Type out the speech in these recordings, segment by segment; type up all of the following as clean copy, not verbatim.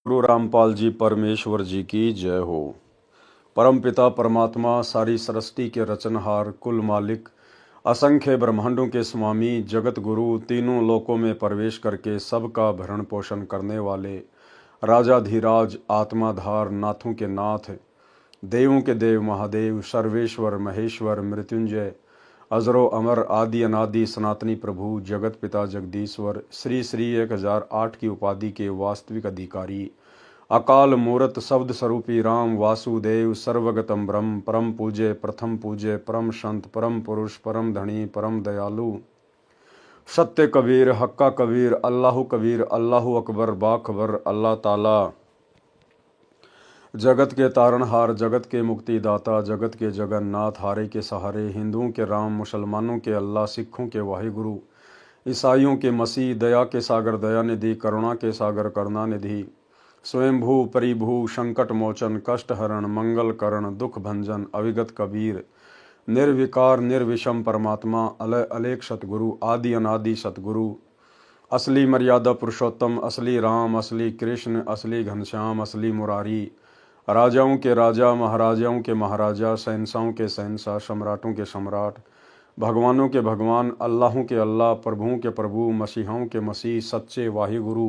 गुरु रामपाल जी परमेश्वर जी की जय हो। परम पिता परमात्मा सारी सृष्टि के रचनहार कुल मालिक असंख्य ब्रह्मांडों के स्वामी जगत गुरु तीनों लोकों में प्रवेश करके सबका भरण पोषण करने वाले राजाधिराज आत्माधार नाथों के नाथ देवों के देव महादेव सर्वेश्वर महेश्वर मृत्युंजय अजरो अमर आदि अनादि सनातनी प्रभु जगत पिता जगदीश्वर श्री श्री 1008 की उपाधि के वास्तविक अधिकारी अकाल मूरत शब्द स्वरूपी राम वासुदेव सर्वगतम ब्रह्म परम पूज्य प्रथम पूज्य परम संत परम पुरुष परम धनी परम दयालु सत्य कबीर हक्का कबीर अल्लाह अकबर बाखबर अल्लाह ताला जगत के तारणहार जगत के मुक्तिदाता जगत के जगन्नाथ हारे के सहारे हिंदुओं के राम मुसलमानों के अल्लाह सिखों के वाहिगुरु ईसाइयों के मसीह दया के सागर दया निधि करुणा के सागर करुणा निधि स्वयंभू परिभू संकट मोचन कष्ट हरण मंगल करण दुख भंजन अविगत कबीर निर्विकार निर्विषम परमात्मा अलय अलेख सतगुरु आदि अनादि सतगुरु असली मर्यादा पुरुषोत्तम असली राम असली कृष्ण असली घनश्याम असली मुरारी राजाओं के राजा महाराजाओं के महाराजा शहंशाहों के शहंशाह सम्राटों के सम्राट भगवानों के भगवान अल्लाहों के अल्लाह प्रभुओं के प्रभु मसीहाओं के मसीह सच्चे वाहिगुरु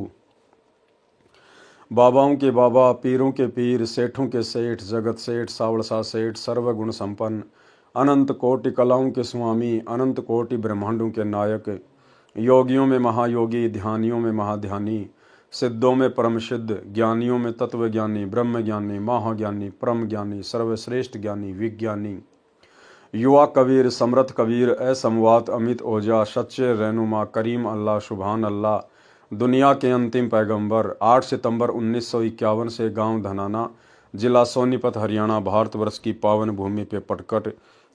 बाबाओं के बाबा पीरों के पीर सेठों के सेठ जगत सेठ सावड़सा सेठ सर्वगुण संपन्न अनंत कोटि कलाओं के स्वामी अनंत कोटि ब्रह्मांडों के नायक योगियों में महायोगी ध्यानियों में महाध्यानी सिद्धों में परम सिद्ध ज्ञानियों में तत्व ज्ञानी ब्रह्म ज्ञानी महाज्ञानी परम ज्ञानी सर्वश्रेष्ठ ज्ञानी विज्ञानी युवा कबीर समर्थ कबीर असमवात अमित ओजा सच्चे रहनुमा करीम अल्लाह सुभान अल्लाह दुनिया के अंतिम पैगंबर 8 सितंबर 1951 से गांव धनाना जिला सोनीपत हरियाणा भारतवर्ष की पावन भूमि पे पटकट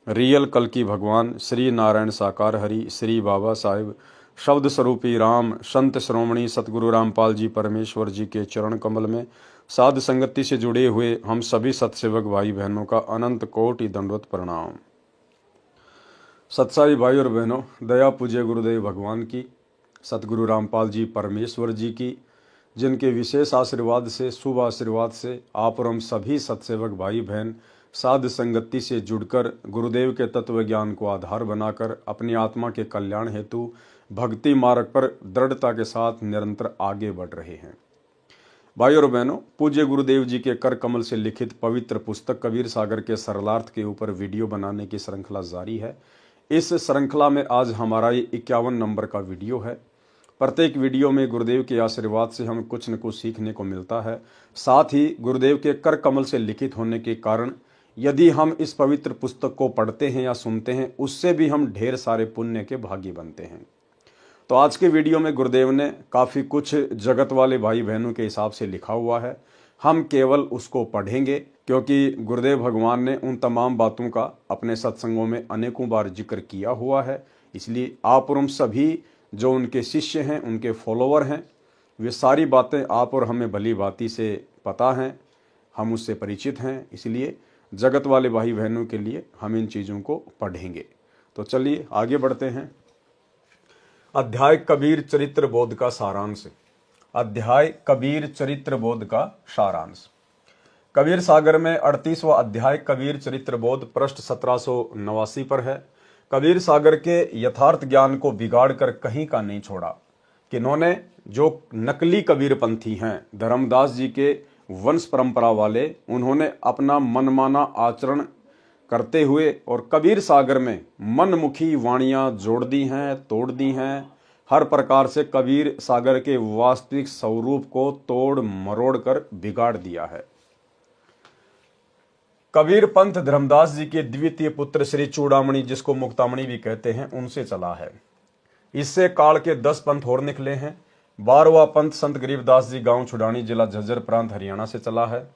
रियल कल की भगवान श्री नारायण साकार हरि श्री बाबा साहिब शब्द स्वरूपी राम संत श्रोमणी सतगुरु रामपाल जी परमेश्वर जी के चरण कमल में साध संगति से जुड़े हुए हम सभी सत्सेवक भाई बहनों का अनंत कोटि दंडवत प्रणाम। सत्साई भाई और बहनों, दया पूज्य गुरुदेव भगवान की सतगुरु रामपाल जी परमेश्वर जी की जिनके विशेष आशीर्वाद से शुभ आशीर्वाद से आप और हम सभी सत्सेवक भाई बहन साध संगति से जुड़कर गुरुदेव के तत्व ज्ञान को आधार बनाकर अपनी आत्मा के कल्याण हेतु भक्ति मार्ग पर दृढ़ता के साथ निरंतर आगे बढ़ रहे हैं। भाई और बहनों, पूज्य गुरुदेव जी के कर कमल से लिखित पवित्र पुस्तक कबीर सागर के सरलार्थ के ऊपर वीडियो बनाने की श्रृंखला जारी है। इस श्रृंखला में आज हमारा ये 51 नंबर का वीडियो है। प्रत्येक वीडियो में गुरुदेव के आशीर्वाद से हमें कुछ न कुछ सीखने को मिलता है। साथ ही गुरुदेव के कर कमल से लिखित होने के कारण यदि हम इस पवित्र पुस्तक को पढ़ते हैं या सुनते हैं, उससे भी हम ढेर सारे पुण्य के भागी बनते हैं। तो आज के वीडियो में गुरुदेव ने काफ़ी कुछ जगत वाले भाई बहनों के हिसाब से लिखा हुआ है। हम केवल उसको पढ़ेंगे क्योंकि गुरुदेव भगवान ने उन तमाम बातों का अपने सत्संगों में अनेकों बार जिक्र किया हुआ है। इसलिए आप और हम सभी जो उनके शिष्य हैं, उनके फॉलोवर हैं, वे सारी बातें आप और हमें भली भांति से पता हैं, हम उससे परिचित हैं। इसलिए जगत वाले भाई बहनों के लिए हम इन चीज़ों को पढ़ेंगे। तो चलिए आगे बढ़ते हैं। अध्याय कबीर चरित्र बोध का सारांश। अध्याय कबीर चरित्र बोध का सारांश। कबीर सागर में 38वां अध्याय कबीर चरित्र बोध पृष्ठ 1789 पर है। कबीर सागर के यथार्थ ज्ञान को बिगाड़ कर कहीं का नहीं छोड़ा कि इन्होंने जो नकली कबीर पंथी हैं, धर्मदास जी के वंश परंपरा वाले, उन्होंने अपना मनमाना आचरण करते हुए और कबीर सागर में मनमुखी वाणियां जोड़ दी हैं, तोड़ दी हैं। हर प्रकार से कबीर सागर के वास्तविक स्वरूप को तोड़ मरोड़ कर बिगाड़ दिया है। कबीर पंथ धर्मदास जी के द्वितीय पुत्र श्री चूड़ामणि, जिसको मुक्तामणि भी कहते हैं, उनसे चला है। इससे काल के 10 पंथ और निकले हैं। 12वां पंथ संत गरीबदास जी गांव छुड़ानी जिला झज्जर प्रांत हरियाणा से चला है।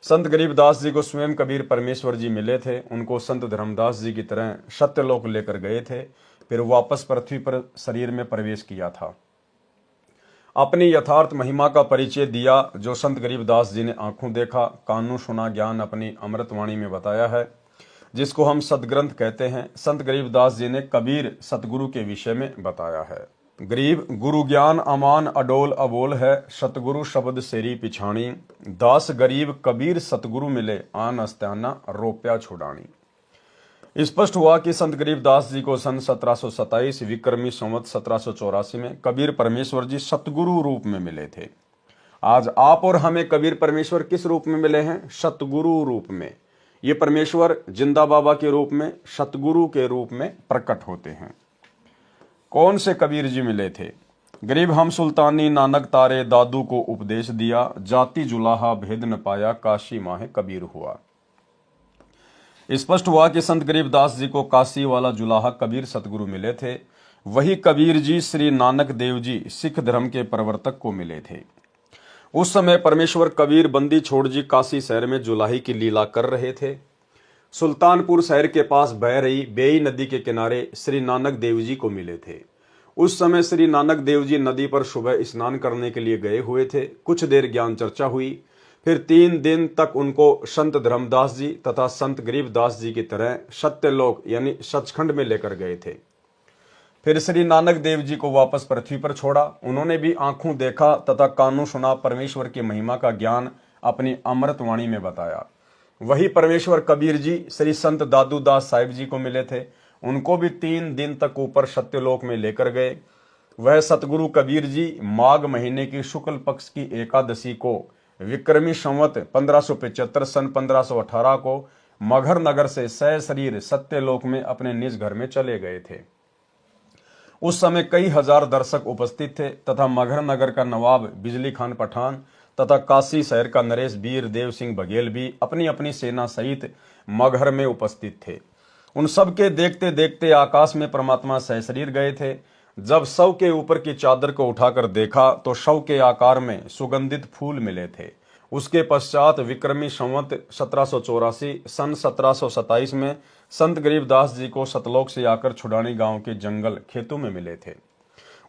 संत गरीबदास जी को स्वयं कबीर परमेश्वर जी मिले थे। उनको संत धर्मदास जी की तरह सत्यलोक लेकर गए थे, फिर वापस पृथ्वी पर शरीर में प्रवेश किया था। अपनी यथार्थ महिमा का परिचय दिया जो संत गरीबदास जी ने आंखों देखा, कानों सुना, ज्ञान अपनी अमृतवाणी में बताया है, जिसको हम सदग्रंथ कहते हैं। संत गरीबदास जी ने कबीर सतगुरु के विषय में बताया है। गरीब गुरु ज्ञान अमान अडोल अबोल है, सतगुरु शब्द सेरी पिछाणी, दास गरीब कबीर सतगुरु मिले, आन अस्त्याना रोप्या छुड़ानी। स्पष्ट हुआ कि संत गरीबदास जी को सन 1727 विक्रमी संवत 1784 में कबीर परमेश्वर जी सतगुरु रूप में मिले थे। आज आप और हमें कबीर परमेश्वर किस रूप में मिले हैं? सतगुरु रूप में। ये परमेश्वर जिंदा बाबा के रूप में, सतगुरु के रूप में प्रकट होते हैं। कौन से कबीर जी मिले थे? गरीब हम सुल्तानी नानक तारे, दादू को उपदेश दिया, जाति जुलाहा भेद न पाया, काशी माहे कबीर हुआ। स्पष्ट हुआ कि संत गरीबदास जी को काशी वाला जुलाहा कबीर सतगुरु मिले थे। वही कबीर जी श्री नानक देव जी सिख धर्म के प्रवर्तक को मिले थे। उस समय परमेश्वर कबीर बंदी छोड़ जी काशी शहर में जुलाही की लीला कर रहे थे। सुल्तानपुर शहर के पास बह रही बेई नदी के किनारे श्री नानक देव जी को मिले थे। उस समय श्री नानक देव जी नदी पर सुबह स्नान करने के लिए गए हुए थे। कुछ देर ज्ञान चर्चा हुई, फिर 3 दिन तक उनको संत धर्मदास जी तथा संत गरीबदास जी की तरह सत्यलोक यानी सचखंड में लेकर गए थे। फिर श्री नानक देव जी को वापस पृथ्वी पर छोड़ा। उन्होंने भी आंखों देखा तथा कानों सुना, परमेश्वर की महिमा का ज्ञान अपनी अमृत वाणी में बताया। वही परमेश्वर कबीर जी श्री संत दादू दास साहिब जी को मिले थे। उनको भी 3 दिन तक ऊपर सत्यलोक में लेकर गए। वह सतगुरु कबीर जी माघ महीने की शुक्ल पक्ष की एकादशी को विक्रमी संवत 1575 सन 1518 को मगहर नगर से सशरीर सत्यलोक में अपने निज घर में चले गए थे। उस समय कई हजार दर्शक उपस्थित थे तथा मगहर नगर का नवाब बिजली खान पठान तथा काशी शहर का नरेश वीर देव सिंह बघेल भी अपनी अपनी सेना सहित मगहर में उपस्थित थे। उन सब के देखते देखते आकाश में परमात्मा सशरीर गए थे। जब शव के ऊपर की चादर को उठाकर देखा तो शव के आकार में सुगंधित फूल मिले थे। उसके पश्चात विक्रमी संवत 1784 सन 1727 में संत गरीबदास जी को सतलोक से आकर छुड़ानी गांव के जंगल खेतों में मिले थे।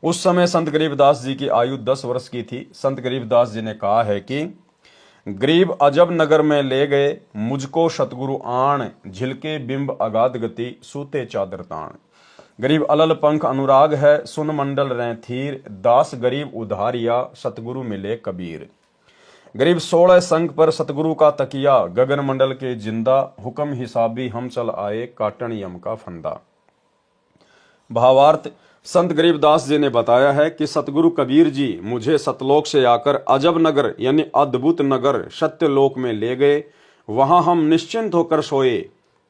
उस समय संत गरीबदास जी की आयु 10 वर्ष की थी। संत गरीबदास जी ने कहा है कि गरीब अजब नगर में ले गए मुझको सतगुरु आण, झिलके बिंब अगाध गति सूते चादर ताण। गरीब अलल पंख अनुराग है, सुन मंडल रहें थीर, दास गरीब उधारिया सतगुरु मिले कबीर। गरीब 16 संग पर सतगुरु का तकिया, गगन मंडल के जिंदा, हुक्म हिसाबी हम चल आए, काटन यम का फंदा। भावार्थ, संत गरीबदास जी ने बताया है कि सतगुरु कबीर जी मुझे सतलोक से आकर अजब नगर यानी अद्भुत नगर सत्यलोक में ले गए। वहां हम निश्चिंत होकर सोए,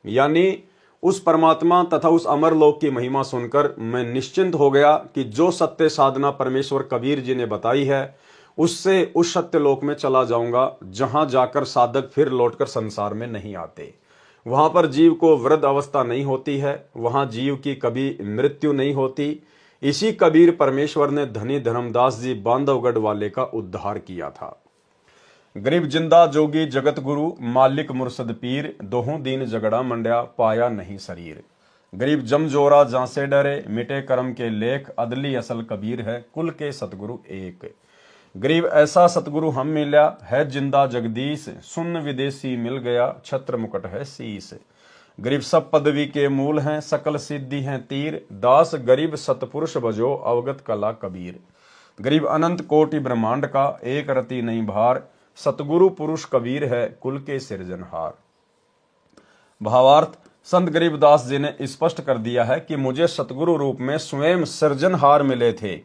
यानी उस परमात्मा तथा उस अमरलोक की महिमा सुनकर मैं निश्चिंत हो गया कि जो सत्य साधना परमेश्वर कबीर जी ने बताई है उससे उस सत्यलोक में चला जाऊंगा, जहां जाकर साधक फिर लौटकर संसार में नहीं आते। वहां पर जीव को वृद्ध अवस्था नहीं होती है, वहां जीव की कभी मृत्यु नहीं होती। इसी कबीर परमेश्वर ने धनी धर्मदास जी बांधवगढ़ वाले का उद्धार किया था। गरीब जिंदा जोगी जगत गुरु, मालिक मुर्शद पीर, दोहों दीन झगड़ा मंड्या, पाया नहीं शरीर। गरीब जमजोरा जहां से डरे, मिटे कर्म के लेख, अदली असल कबीर है, कुल के सतगुरु एक। गरीब ऐसा सतगुरु हम मिला है जिंदा जगदीश, सुन विदेशी मिल गया, छत्र मुकुट है शीस। गरीब सब पदवी के मूल हैं, सकल सिद्धि हैं तीर, दास गरीब सतपुरुष बजो, अवगत कला कबीर। गरीब अनंत कोटि ब्रह्मांड का, एक रति नहीं भार, सतगुरु पुरुष कबीर है, कुल के सिरजनहार। भावार्थ, संत गरीबदास जी ने स्पष्ट कर दिया है कि मुझे सतगुरु रूप में स्वयं सृजनहार मिले थे।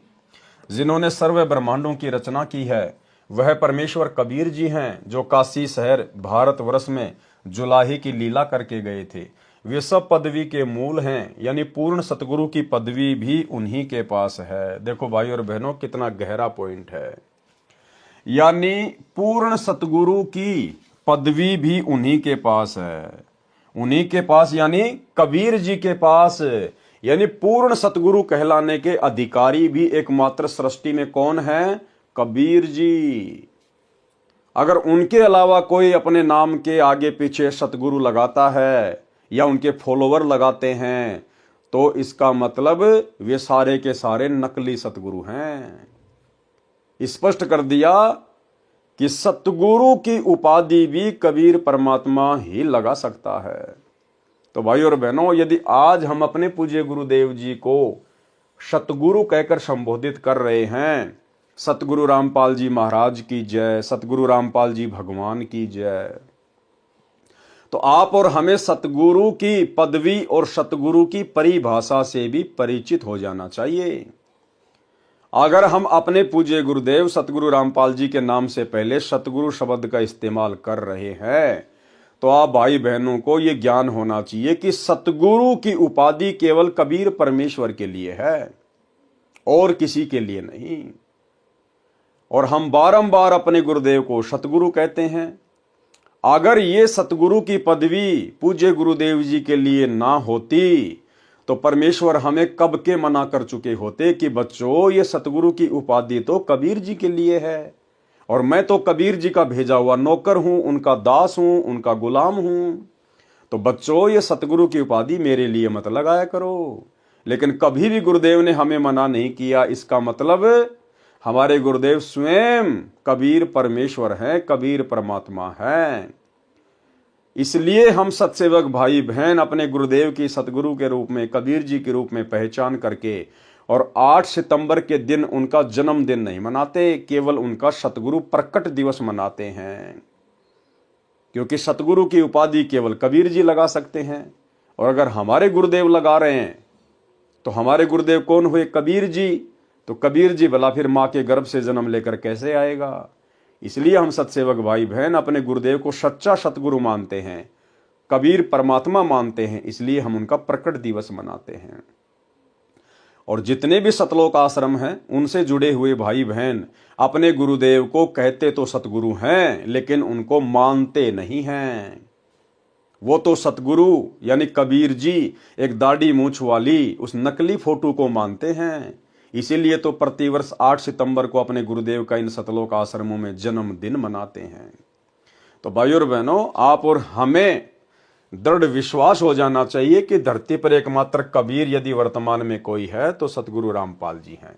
जिन्होंने सर्व ब्रह्मांडों की रचना की है वह परमेश्वर कबीर जी हैं, जो काशी शहर भारतवर्ष में जुलाही की लीला करके गए थे। वे सब पदवी के मूल हैं, यानी पूर्ण सतगुरु की पदवी भी उन्हीं के पास है। देखो भाई और बहनों, कितना गहरा पॉइंट है। यानी पूर्ण सतगुरु की पदवी भी उन्हीं के पास है। उन्हीं के पास यानी कबीर जी के पास, यानी पूर्ण सतगुरु कहलाने के अधिकारी भी एकमात्र सृष्टि में कौन है? कबीर जी। अगर उनके अलावा कोई अपने नाम के आगे पीछे सतगुरु लगाता है या उनके फॉलोवर लगाते हैं तो इसका मतलब वे सारे के सारे नकली सतगुरु हैं। स्पष्ट कर दिया कि सतगुरु की उपाधि भी कबीर परमात्मा ही लगा सकता है। तो भाई और बहनों, यदि आज हम अपने पूज्य गुरुदेव जी को सतगुरु कहकर संबोधित कर रहे हैं। सतगुरु रामपाल जी महाराज की जय, सतगुरु रामपाल जी भगवान की जय। तो आप और हमें सतगुरु की पदवी और सतगुरु की परिभाषा से भी परिचित हो जाना चाहिए। अगर हम अपने पूज्य गुरुदेव सतगुरु रामपाल जी के नाम से पहले सतगुरु शब्द का इस्तेमाल कर रहे हैं, तो आप भाई बहनों को यह ज्ञान होना चाहिए कि सतगुरु की उपाधि केवल कबीर परमेश्वर के लिए है और किसी के लिए नहीं। और हम बारंबार अपने गुरुदेव को सतगुरु कहते हैं। अगर ये सतगुरु की पदवी पूज्य गुरुदेव जी के लिए ना होती तो परमेश्वर हमें कब के मना कर चुके होते कि बच्चों ये सतगुरु की उपाधि तो कबीर जी के लिए है और मैं तो कबीर जी का भेजा हुआ नौकर हूं, उनका दास हूं, उनका गुलाम हूं। तो बच्चों ये सतगुरु की उपाधि मेरे लिए मत लगाया करो। लेकिन कभी भी गुरुदेव ने हमें मना नहीं किया। इसका मतलब हमारे गुरुदेव स्वयं कबीर परमेश्वर हैं, कबीर परमात्मा हैं। इसलिए हम सत्सेवक भाई बहन अपने गुरुदेव की सतगुरु के रूप में, कबीर जी के रूप में पहचान करके और 8 सितंबर के दिन उनका जन्मदिन नहीं मनाते, केवल उनका सतगुरु प्रकट दिवस मनाते हैं। क्योंकि सतगुरु की उपाधि केवल कबीर जी लगा सकते हैं। और अगर हमारे गुरुदेव लगा रहे हैं तो हमारे गुरुदेव कौन हुए? कबीर जी। तो कबीर जी भला फिर मां के गर्भ से जन्म लेकर कैसे आएगा? इसलिए हम सत्सेवक भाई बहन अपने गुरुदेव को सच्चा सतगुरु मानते हैं, कबीर परमात्मा मानते हैं। इसलिए हम उनका प्रकट दिवस मनाते हैं। और जितने भी सतलोक आश्रम हैं उनसे जुड़े हुए भाई बहन अपने गुरुदेव को कहते तो सतगुरु हैं, लेकिन उनको मानते नहीं हैं। वो तो सतगुरु यानी कबीर जी एक दाढ़ी मूछ वाली उस नकली फोटो को मानते हैं। इसीलिए तो प्रतिवर्ष 8 सितंबर को अपने गुरुदेव का इन सतलोक आश्रमों में जन्मदिन मनाते हैं। तो भाइयों और बहनों, आप और हमें दृढ़ विश्वास हो जाना चाहिए कि धरती पर एकमात्र कबीर यदि वर्तमान में कोई है तो सतगुरु रामपाल जी हैं।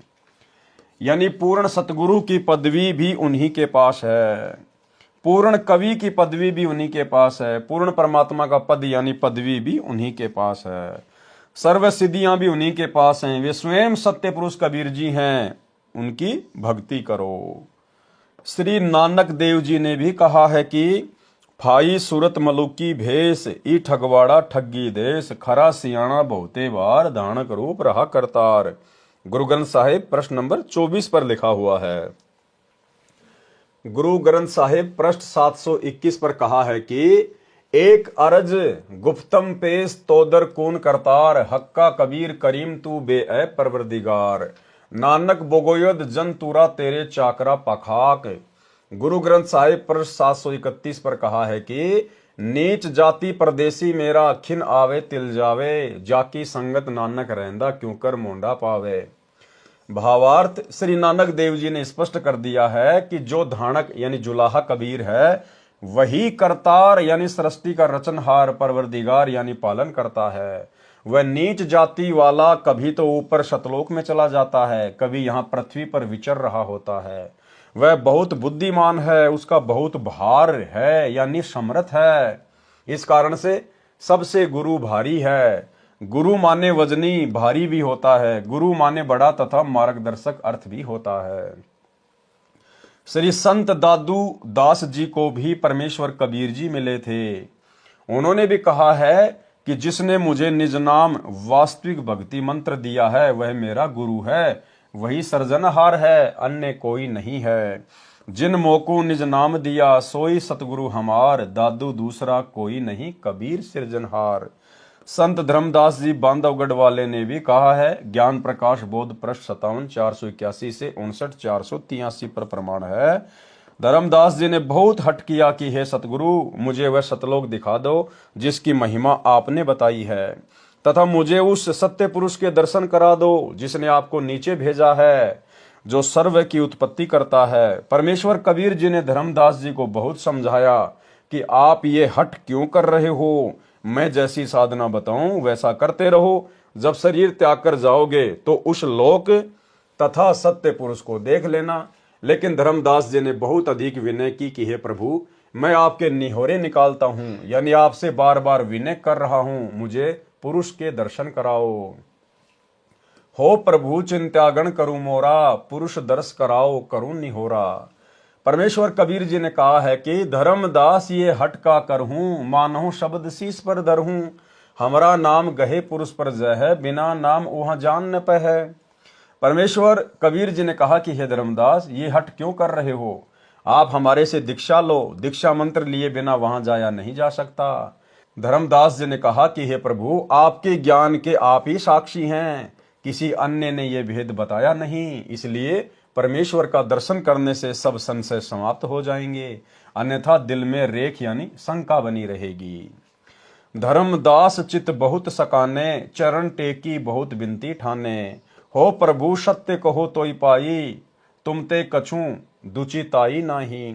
यानी पूर्ण सतगुरु की पदवी भी उन्हीं के पास है, पूर्ण कवि की पदवी भी उन्हीं के पास है, पूर्ण परमात्मा का पद यानी पदवी भी उन्हीं के पास है, सर्व सिद्धियां भी उन्हीं के पास हैं। वे स्वयं सत्य पुरुष कबीर जी हैं, उनकी भक्ति करो। श्री नानक देव जी ने भी कहा है कि फाई सूरत मलुकी भेष ई ठगवाड़ा ठगी देश, खरा सियाणा बहुते बार धानक रूप रहा करतार। गुरु ग्रंथ साहिब प्रश्न नंबर 24 पर लिखा हुआ है। गुरु ग्रंथ साहिब पृष्ठ 721 पर कहा है कि एक अरज गुप्तम पेश तोदर कून करतार, हक्का कबीर करीम तू बे ए परवरदिगार, नानक बोगोयद जन तूरा तेरे चाकरा पखाक। गुरु ग्रंथ साहिब पृष्ठ 731 पर कहा है कि नीच जाति परदेसी मेरा खिन आवे तिल जावे, जाकी संगत नानक रहंदा क्यों कर मोंडा पावे। भावार्थ श्री नानक देव जी ने स्पष्ट कर दिया है कि जो धानक यानी जुलाहा कबीर है वही करतार यानी सृष्टि का रचनहार परवरदिगार यानी पालन करता है। वह नीच जाति वाला कभी तो ऊपर शतलोक में चला जाता है, कभी यहाँ पृथ्वी पर विचर रहा होता है। वह बहुत बुद्धिमान है, उसका बहुत भार है यानी समर्थ है। इस कारण से सबसे गुरु भारी है। गुरु माने वजनी भारी भी होता है, गुरु माने बड़ा तथा मार्गदर्शक अर्थ भी होता है। श्री संत दादू दास जी को भी परमेश्वर कबीर जी मिले थे। उन्होंने भी कहा है कि जिसने मुझे निज नाम वास्तविक भक्ति मंत्र दिया है वह मेरा गुरु है, वही सृजनहार है, अन्य कोई नहीं है। जिन मोको निज नाम दिया सोई सतगुरु हमार, दादू दूसरा कोई नहीं कबीर सृजनहार। संत धर्मदास जी बांधवगढ़ वाले ने भी कहा है, ज्ञान प्रकाश बोध पृष्ठ 57 481 से 59 483 पर प्रमाण है। धर्मदास जी ने बहुत हट किया कि हे सतगुरु मुझे वह सतलोक दिखा दो जिसकी महिमा आपने बताई है, तथा मुझे उस सत्य पुरुष के दर्शन करा दो जिसने आपको नीचे भेजा है, जो सर्व की उत्पत्ति करता है। परमेश्वर कबीर जी ने धर्मदास जी को बहुत समझाया कि आप ये हट क्यों कर रहे हो, मैं जैसी साधना बताऊं वैसा करते रहो। जब शरीर त्याग कर जाओगे तो उस लोक तथा सत्य पुरुष को देख लेना। लेकिन धर्मदास जी ने बहुत अधिक विनय की कि हे प्रभु मैं आपके निहोरे निकालता हूं, यानी आपसे बार बार विनय कर रहा हूं, मुझे पुरुष के दर्शन कराओ। हो प्रभु चिंत्यागण करूं मोरा, पुरुष दर्श कराओ करूं निहोरा। परमेश्वर कबीर जी ने कहा है कि धर्मदास ये हट का करहूं, मानहूं शब्द शीस पर धरहूं। हमारा नाम गहे पुरुष पर जय है, बिना नाम वहां जान न पह है। परमेश्वर कबीर जी ने कहा कि हे धर्मदास, ये हट क्यों कर रहे हो? आप हमारे से दीक्षा लो, दीक्षा मंत्र लिए बिना वहां जाया नहीं जा सकता। धर्मदास जी ने कहा कि हे प्रभु, आपके ज्ञान के आप ही साक्षी हैं, किसी अन्य ने यह भेद बताया नहीं। इसलिए परमेश्वर का दर्शन करने से सब संशय समाप्त हो जाएंगे, अन्यथा दिल में रेख यानी शंका बनी रहेगी। धर्मदास चित बहुत सकाने, चरण टेकी बहुत बिनती ठाने। हो प्रभु सत्य कहो तोई पाई, तुम ते कछू दुचिताई नाही।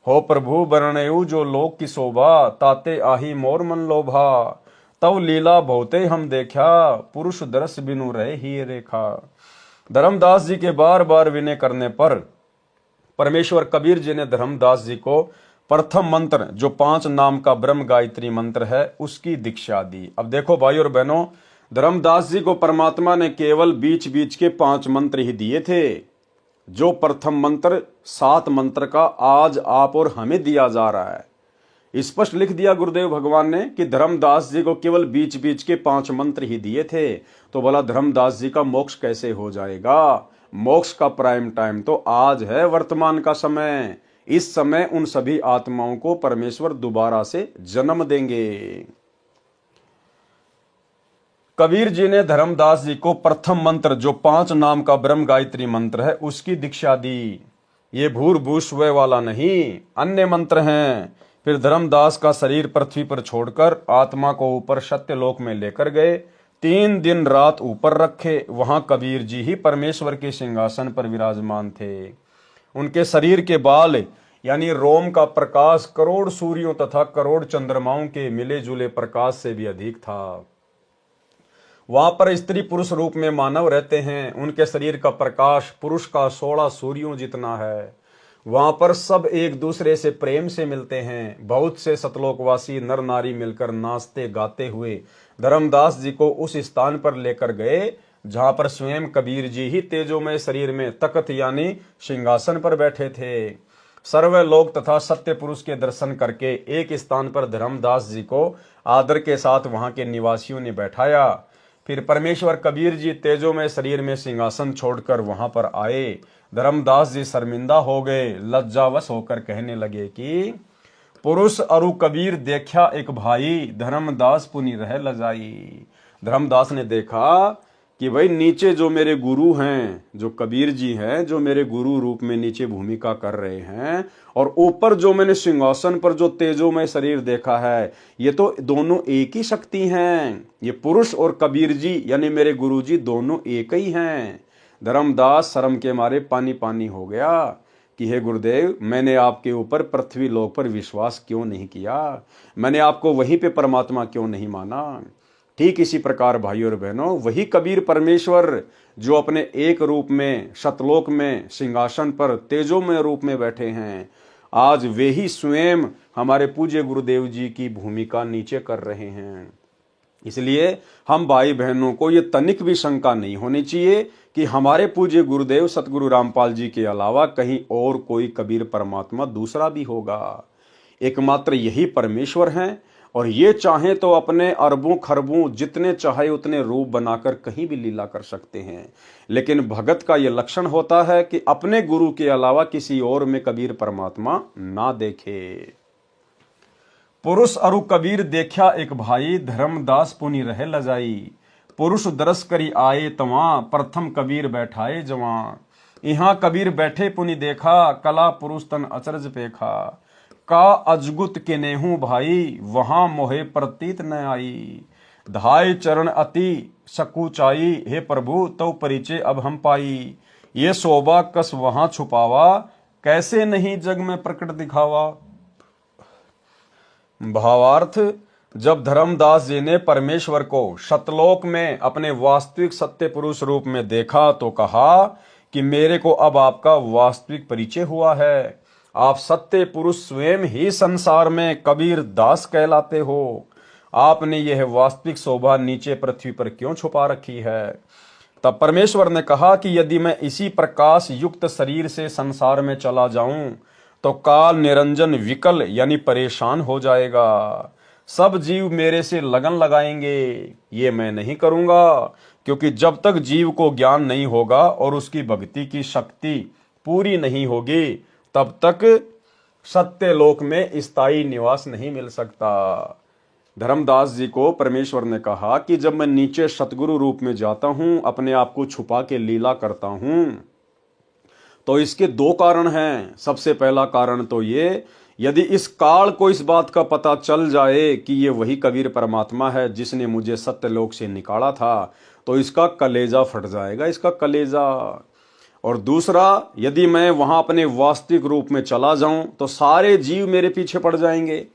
हो प्रभु बरणयु जो लोक की शोभा, ताते आही मोर मन लोभा। तव लीला बहुते हम देखा, पुरुष दरस बिनु रहे ही रेखा। धर्मदास जी के बार बार विनय करने पर परमेश्वर कबीर जी ने धर्मदास जी को प्रथम मंत्र, जो 5 नाम का ब्रह्म गायत्री मंत्र है, उसकी दीक्षा दी। अब देखो भाई और बहनों, धर्मदास जी को परमात्मा ने केवल बीच बीच के 5 मंत्र ही दिए थे। जो प्रथम मंत्र 7 मंत्र का आज आप और हमें दिया जा रहा है, स्पष्ट लिख दिया गुरुदेव भगवान ने कि धर्मदास जी को केवल बीच बीच के 5 मंत्र ही दिए थे। तो बोला धर्मदास जी का मोक्ष कैसे हो जाएगा? मोक्ष का प्राइम टाइम तो आज है, वर्तमान का समय। इस समय उन सभी आत्माओं को परमेश्वर दोबारा से जन्म देंगे। कबीर जी ने धर्मदास जी को प्रथम मंत्र, जो 5 नाम का ब्रह्म गायत्री मंत्र है, उसकी दीक्षा दी। ये भूर्भुवस्सुव वाला नहीं, अन्य मंत्र हैं। फिर धर्मदास का शरीर पृथ्वी पर छोड़कर आत्मा को ऊपर सत्यलोक में लेकर गए। 3 दिन रात ऊपर रखे। वहां कबीर जी ही परमेश्वर के सिंहासन पर विराजमान थे। उनके शरीर के बाल यानी रोम का प्रकाश करोड़ सूर्यों तथा करोड़ चंद्रमाओं के मिले जुले प्रकाश से भी अधिक था। वहां पर स्त्री पुरुष रूप में मानव रहते हैं। उनके शरीर का प्रकाश पुरुष का 16 सूर्यों जितना है। वहां पर सब एक दूसरे से प्रेम से मिलते हैं। बहुत से सतलोकवासी नर नारी मिलकर नाचते गाते हुए धर्मदास जी को उस स्थान पर लेकर गए जहां पर स्वयं कबीर जी ही तेजोमय शरीर में तख्त यानी सिंहासन पर बैठे थे। सर्व लोक तथा सत्य पुरुष के दर्शन करके एक स्थान पर धर्मदास जी को आदर के साथ वहां के निवासियों ने बैठाया। फिर परमेश्वर कबीर जी तेजोमय शरीर में सिंहासन छोड़कर वहां पर आए। धर्मदास जी शर्मिंदा हो गए, लज्जावश होकर कहने लगे कि पुरुष अरु कबीर देखा एक भाई, धर्मदास पुनि रह लजाई। धर्मदास ने देखा कि भाई नीचे जो मेरे गुरु हैं, जो कबीर जी हैं, जो मेरे गुरु रूप में नीचे भूमिका कर रहे हैं, और ऊपर जो मैंने सिंहासन पर जो तेजोमय शरीर देखा है, ये तो दोनों एक ही शक्ति हैं। ये पुरुष और कबीर जी यानी मेरे गुरु जी दोनों एक ही हैं। धर्मदास शर्म के मारे पानी पानी हो गया कि हे गुरुदेव, मैंने आपके ऊपर पृथ्वी लोक पर विश्वास क्यों नहीं किया? मैंने आपको वहीं पे परमात्मा क्यों नहीं माना? ठीक इसी प्रकार भाइयों और बहनों, वही कबीर परमेश्वर जो अपने एक रूप में सतलोक में सिंहासन पर तेजोमय रूप में बैठे हैं, आज वे ही स्वयं हमारे पूज्य गुरुदेव जी की भूमिका नीचे कर रहे हैं। इसलिए हम भाई बहनों को ये तनिक भी शंका नहीं होनी चाहिए कि हमारे पूज्य गुरुदेव सतगुरु रामपाल जी के अलावा कहीं और कोई कबीर परमात्मा दूसरा भी होगा। एकमात्र यही परमेश्वर हैं, और ये चाहे तो अपने अरबों खरबों जितने चाहे उतने रूप बनाकर कहीं भी लीला कर सकते हैं। लेकिन भगत का ये लक्षण होता है कि अपने गुरु के अलावा किसी और में कबीर परमात्मा ना देखे। पुरुष अरु कबीर देखा एक भाई, धर्मदास पुनि रहे लजाई। पुरुष दरस करी आए तवां, प्रथम कबीर बैठाए जवां। यहाँ कबीर बैठे पुनि देखा, कला पुरुष तन अचरज पेखा। का अजगुत के नेहू भाई, वहां मोहे प्रतीत न आई। धाय चरण अति सकुचाई, हे प्रभु तव परिचय अब हम पाई। ये शोभा कस वहां छुपावा, कैसे नहीं जग में प्रकट दिखावा। भावार्थ, जब धर्मदास जी ने परमेश्वर को सतलोक में अपने वास्तविक सत्य पुरुष रूप में देखा तो कहा कि मेरे को अब आपका वास्तविक परिचय हुआ है। आप सत्य पुरुष स्वयं ही संसार में कबीर दास कहलाते हो। आपने यह वास्तविक शोभा नीचे पृथ्वी पर क्यों छुपा रखी है? तब परमेश्वर ने कहा कि यदि मैं इसी प्रकाश युक्त शरीर से संसार में चला जाऊं तो काल निरंजन विकल यानी परेशान हो जाएगा। सब जीव मेरे से लगन लगाएंगे, ये मैं नहीं करूंगा, क्योंकि जब तक जीव को ज्ञान नहीं होगा और उसकी भक्ति की शक्ति पूरी नहीं होगी तब तक सत्य लोक में स्थायी निवास नहीं मिल सकता। धर्मदास जी को परमेश्वर ने कहा कि जब मैं नीचे सतगुरु रूप में जाता हूं, अपने आप को छुपा के लीला करता हूं, तो इसके दो कारण हैं। सबसे पहला कारण तो ये, यदि इस काल को इस बात का पता चल जाए कि ये वही कबीर परमात्मा है जिसने मुझे सत्यलोक से निकाला था, तो इसका कलेजा फट जाएगा, इसका कलेजा। और दूसरा, यदि मैं वहां अपने वास्तविक रूप में चला जाऊं तो सारे जीव मेरे पीछे पड़ जाएंगे,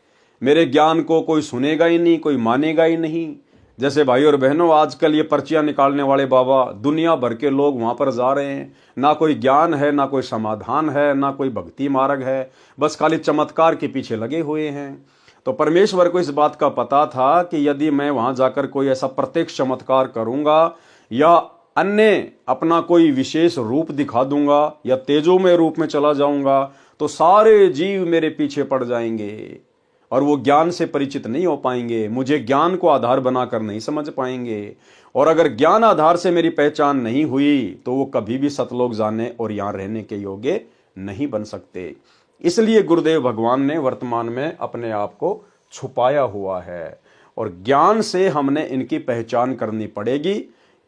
मेरे ज्ञान को कोई सुनेगा ही नहीं, कोई मानेगा ही नहीं। जैसे भाई और बहनों, आजकल ये पर्चियां निकालने वाले बाबा, दुनिया भर के लोग वहां पर जा रहे हैं। ना कोई ज्ञान है, ना कोई समाधान है, ना कोई भक्ति मार्ग है, बस खाली चमत्कार के पीछे लगे हुए हैं। तो परमेश्वर को इस बात का पता था कि यदि मैं वहां जाकर कोई ऐसा प्रत्यक्ष चमत्कार करूंगा या अन्य अपना कोई विशेष रूप दिखा दूंगा या तेजोमय रूप में चला जाऊंगा तो सारे जीव मेरे पीछे पड़ जाएंगे और वो ज्ञान से परिचित नहीं हो पाएंगे, मुझे ज्ञान को आधार बनाकर नहीं समझ पाएंगे। और अगर ज्ञान आधार से मेरी पहचान नहीं हुई तो वो कभी भी सतलोक जाने और यहां रहने के योग्य नहीं बन सकते। इसलिए गुरुदेव भगवान ने वर्तमान में अपने आप को छुपाया हुआ है और ज्ञान से हमने इनकी पहचान करनी पड़ेगी,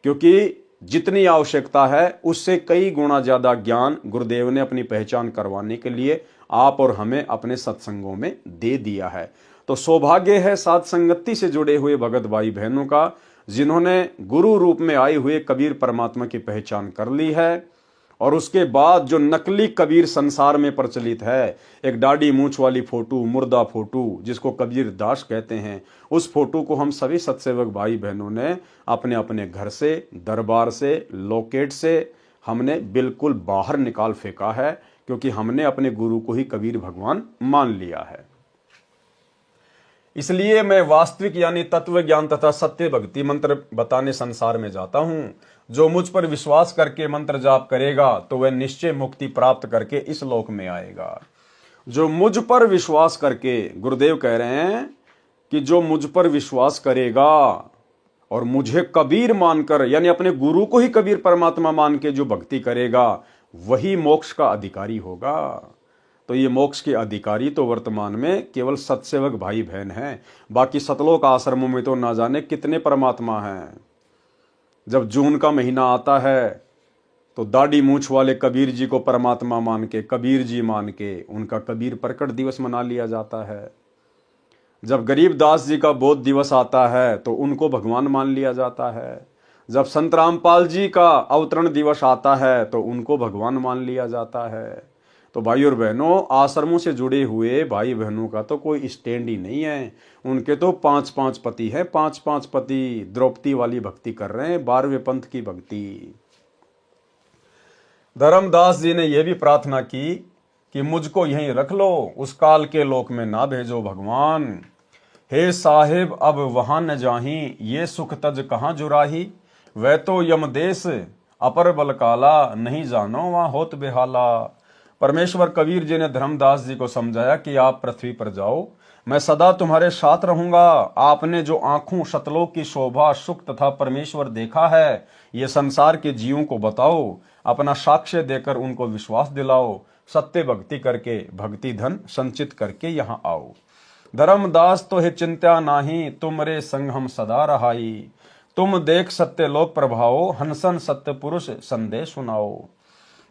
क्योंकि जितनी आवश्यकता है उससे कई गुना ज्यादा ज्ञान गुरुदेव ने अपनी पहचान करवाने के लिए आप और हमें अपने सत्संगों में दे दिया है। तो सौभाग्य है साध संगति से जुड़े हुए भगत भाई बहनों का, जिन्होंने गुरु रूप में आए हुए कबीर परमात्मा की पहचान कर ली है। और उसके बाद जो नकली कबीर संसार में प्रचलित है, एक दाढ़ी मूंछ वाली फोटो, मुर्दा फोटो जिसको कबीर दास कहते हैं, उस फोटो को हम सभी सत्सेवक भाई बहनों ने अपने अपने घर से, दरबार से, लोकेट से हमने बिल्कुल बाहर निकाल फेंका है, क्योंकि हमने अपने गुरु को ही कबीर भगवान मान लिया है। इसलिए मैं वास्तविक यानी तत्व ज्ञान तथा सत्य भक्ति मंत्र बताने संसार में जाता हूं। जो मुझ पर विश्वास करके मंत्र जाप करेगा तो वह निश्चय मुक्ति प्राप्त करके इस लोक में आएगा। जो मुझ पर विश्वास करके, गुरुदेव कह रहे हैं कि जो मुझ पर विश्वास करेगा और मुझे कबीर मानकर यानी अपने गुरु को ही कबीर परमात्मा मान के जो भक्ति करेगा वही मोक्ष का अधिकारी होगा। तो ये मोक्ष के अधिकारी तो वर्तमान में केवल सत्सेवक भाई बहन हैं। बाकी सतलोक आश्रमों में तो ना जाने कितने परमात्मा हैं। जब जून का महीना आता है तो दाढ़ी मूंछ वाले कबीर जी को परमात्मा मान के, कबीर जी मान के उनका कबीर प्रकट दिवस मना लिया जाता है। जब गरीबदास जी का बोध दिवस आता है तो उनको भगवान मान लिया जाता है। जब संत रामपाल जी का अवतरण दिवस आता है तो उनको भगवान मान लिया जाता है। तो भाई और बहनों, आश्रमों से जुड़े हुए भाई बहनों का तो कोई स्टैंड ही नहीं है। उनके तो 5-5 पति हैं, 5-5 पति द्रौपदी वाली भक्ति कर रहे हैं, 12वें पंथ की भक्ति। धर्मदास जी ने यह भी प्रार्थना की कि मुझको यहीं रख लो, उस काल के लोक में ना भेजो भगवान। हे साहिब अब वहां न जाही, ये सुख तज कहाँ जुराही। वह तो यमदेश अपर बल काला, नहीं जानो वहां होत बेहाला। परमेश्वर कबीर जी ने धर्मदास जी को समझाया कि आप पृथ्वी पर जाओ, मैं सदा तुम्हारे साथ रहूंगा। आपने जो आंखों सतलोक की शोभा, सुख तथा परमेश्वर देखा है, ये संसार के जीवों को बताओ, अपना साक्ष्य देकर उनको विश्वास दिलाओ। सत्य भक्ति करके भक्ति धन संचित करके यहाँ आओ। धर्मदास तो है चिंता नाही, तुमरे संग हम सदा रहाई। तुम देख सत्य लोक प्रभाओ, हंसन सत्य पुरुष संदेश सुनाओ।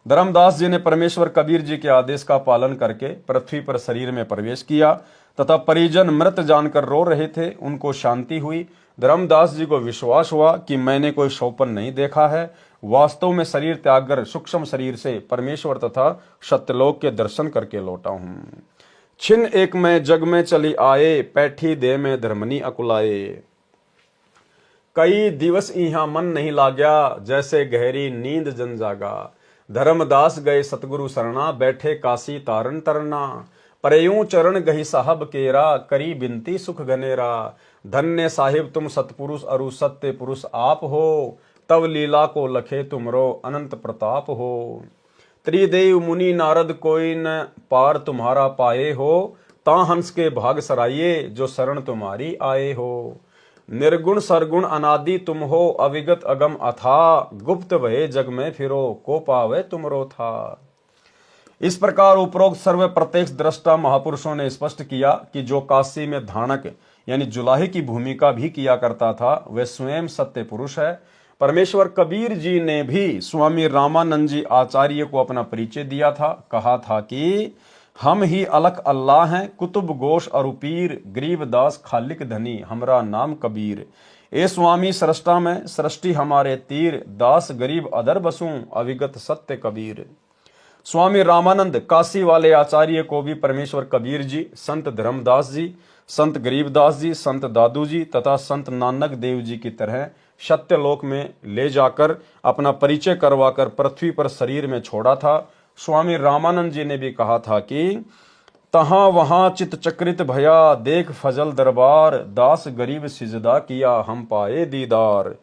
धर्मदास जी ने परमेश्वर कबीर जी के आदेश का पालन करके पृथ्वी पर शरीर में प्रवेश किया तथा परिजन मृत जानकर रो रहे थे, उनको शांति हुई। धर्मदास जी को विश्वास हुआ कि मैंने कोई स्वप्न नहीं देखा है, वास्तव में शरीर त्याग कर सूक्ष्म शरीर से परमेश्वर तथा सत्यलोक के दर्शन करके लौटा हूं। छिन एक में जग में चली आए, पैठी दे में धर्मनी अकुलाए। कई दिवस यहाँ मन नहीं लाग्या, जैसे गहरी नींद जन जागा। धर्मदास गए सतगुरु शरणा, बैठे काशी तारन तरना। परयूं चरण गही साहब केरा, करी बिनती सुख गनेरा। धन्य साहिब तुम सतपुरुष अरु सत्य पुरुष आप हो, तब लीला को लखे तुमरो अनंत प्रताप हो। त्रिदेव मुनि नारद कोई न पार तुम्हारा पाए हो, ता हंस के भाग सराइये जो शरण तुम्हारी आए हो। निर्गुण सरगुण अनादि तुम हो, अविगत अगम अथा, गुप्त भये जग में फिरो, को पावे तुमरो था। इस प्रकार उपरोक्त सर्व प्रत्यक्ष दृष्टा महापुरुषों ने स्पष्ट किया कि जो काशी में धानक यानी जुलाहे की भूमिका भी किया करता था वह स्वयं सत्य पुरुष है। परमेश्वर कबीर जी ने भी स्वामी रामानंद जी आचार्य को अपना परिचय दिया था। कहा था कि हम ही अलख अल्लाह हैं, कुतुब गोश अरुपीर, गरीबदास खालिक धनी, हमरा नाम कबीर। ए स्वामी सृष्टा में सृष्टि हमारे तीर, दास गरीब अदर बसूं, अविगत सत्य कबीर। स्वामी रामानंद काशी वाले आचार्य को भी परमेश्वर कबीर जी, संत धर्मदास जी, संत गरीबदास जी, संत दादू जी तथा संत नानक देव जी की तरह सत्यलोक में ले जाकर अपना परिचय करवाकर पृथ्वी पर शरीर में छोड़ा था। स्वामी रामानंद जी ने भी कहा था कि तहां वहां चित चक्रित भया, देख फजल दरबार, दास गरीब सिजदा किया, हम पाए दीदार।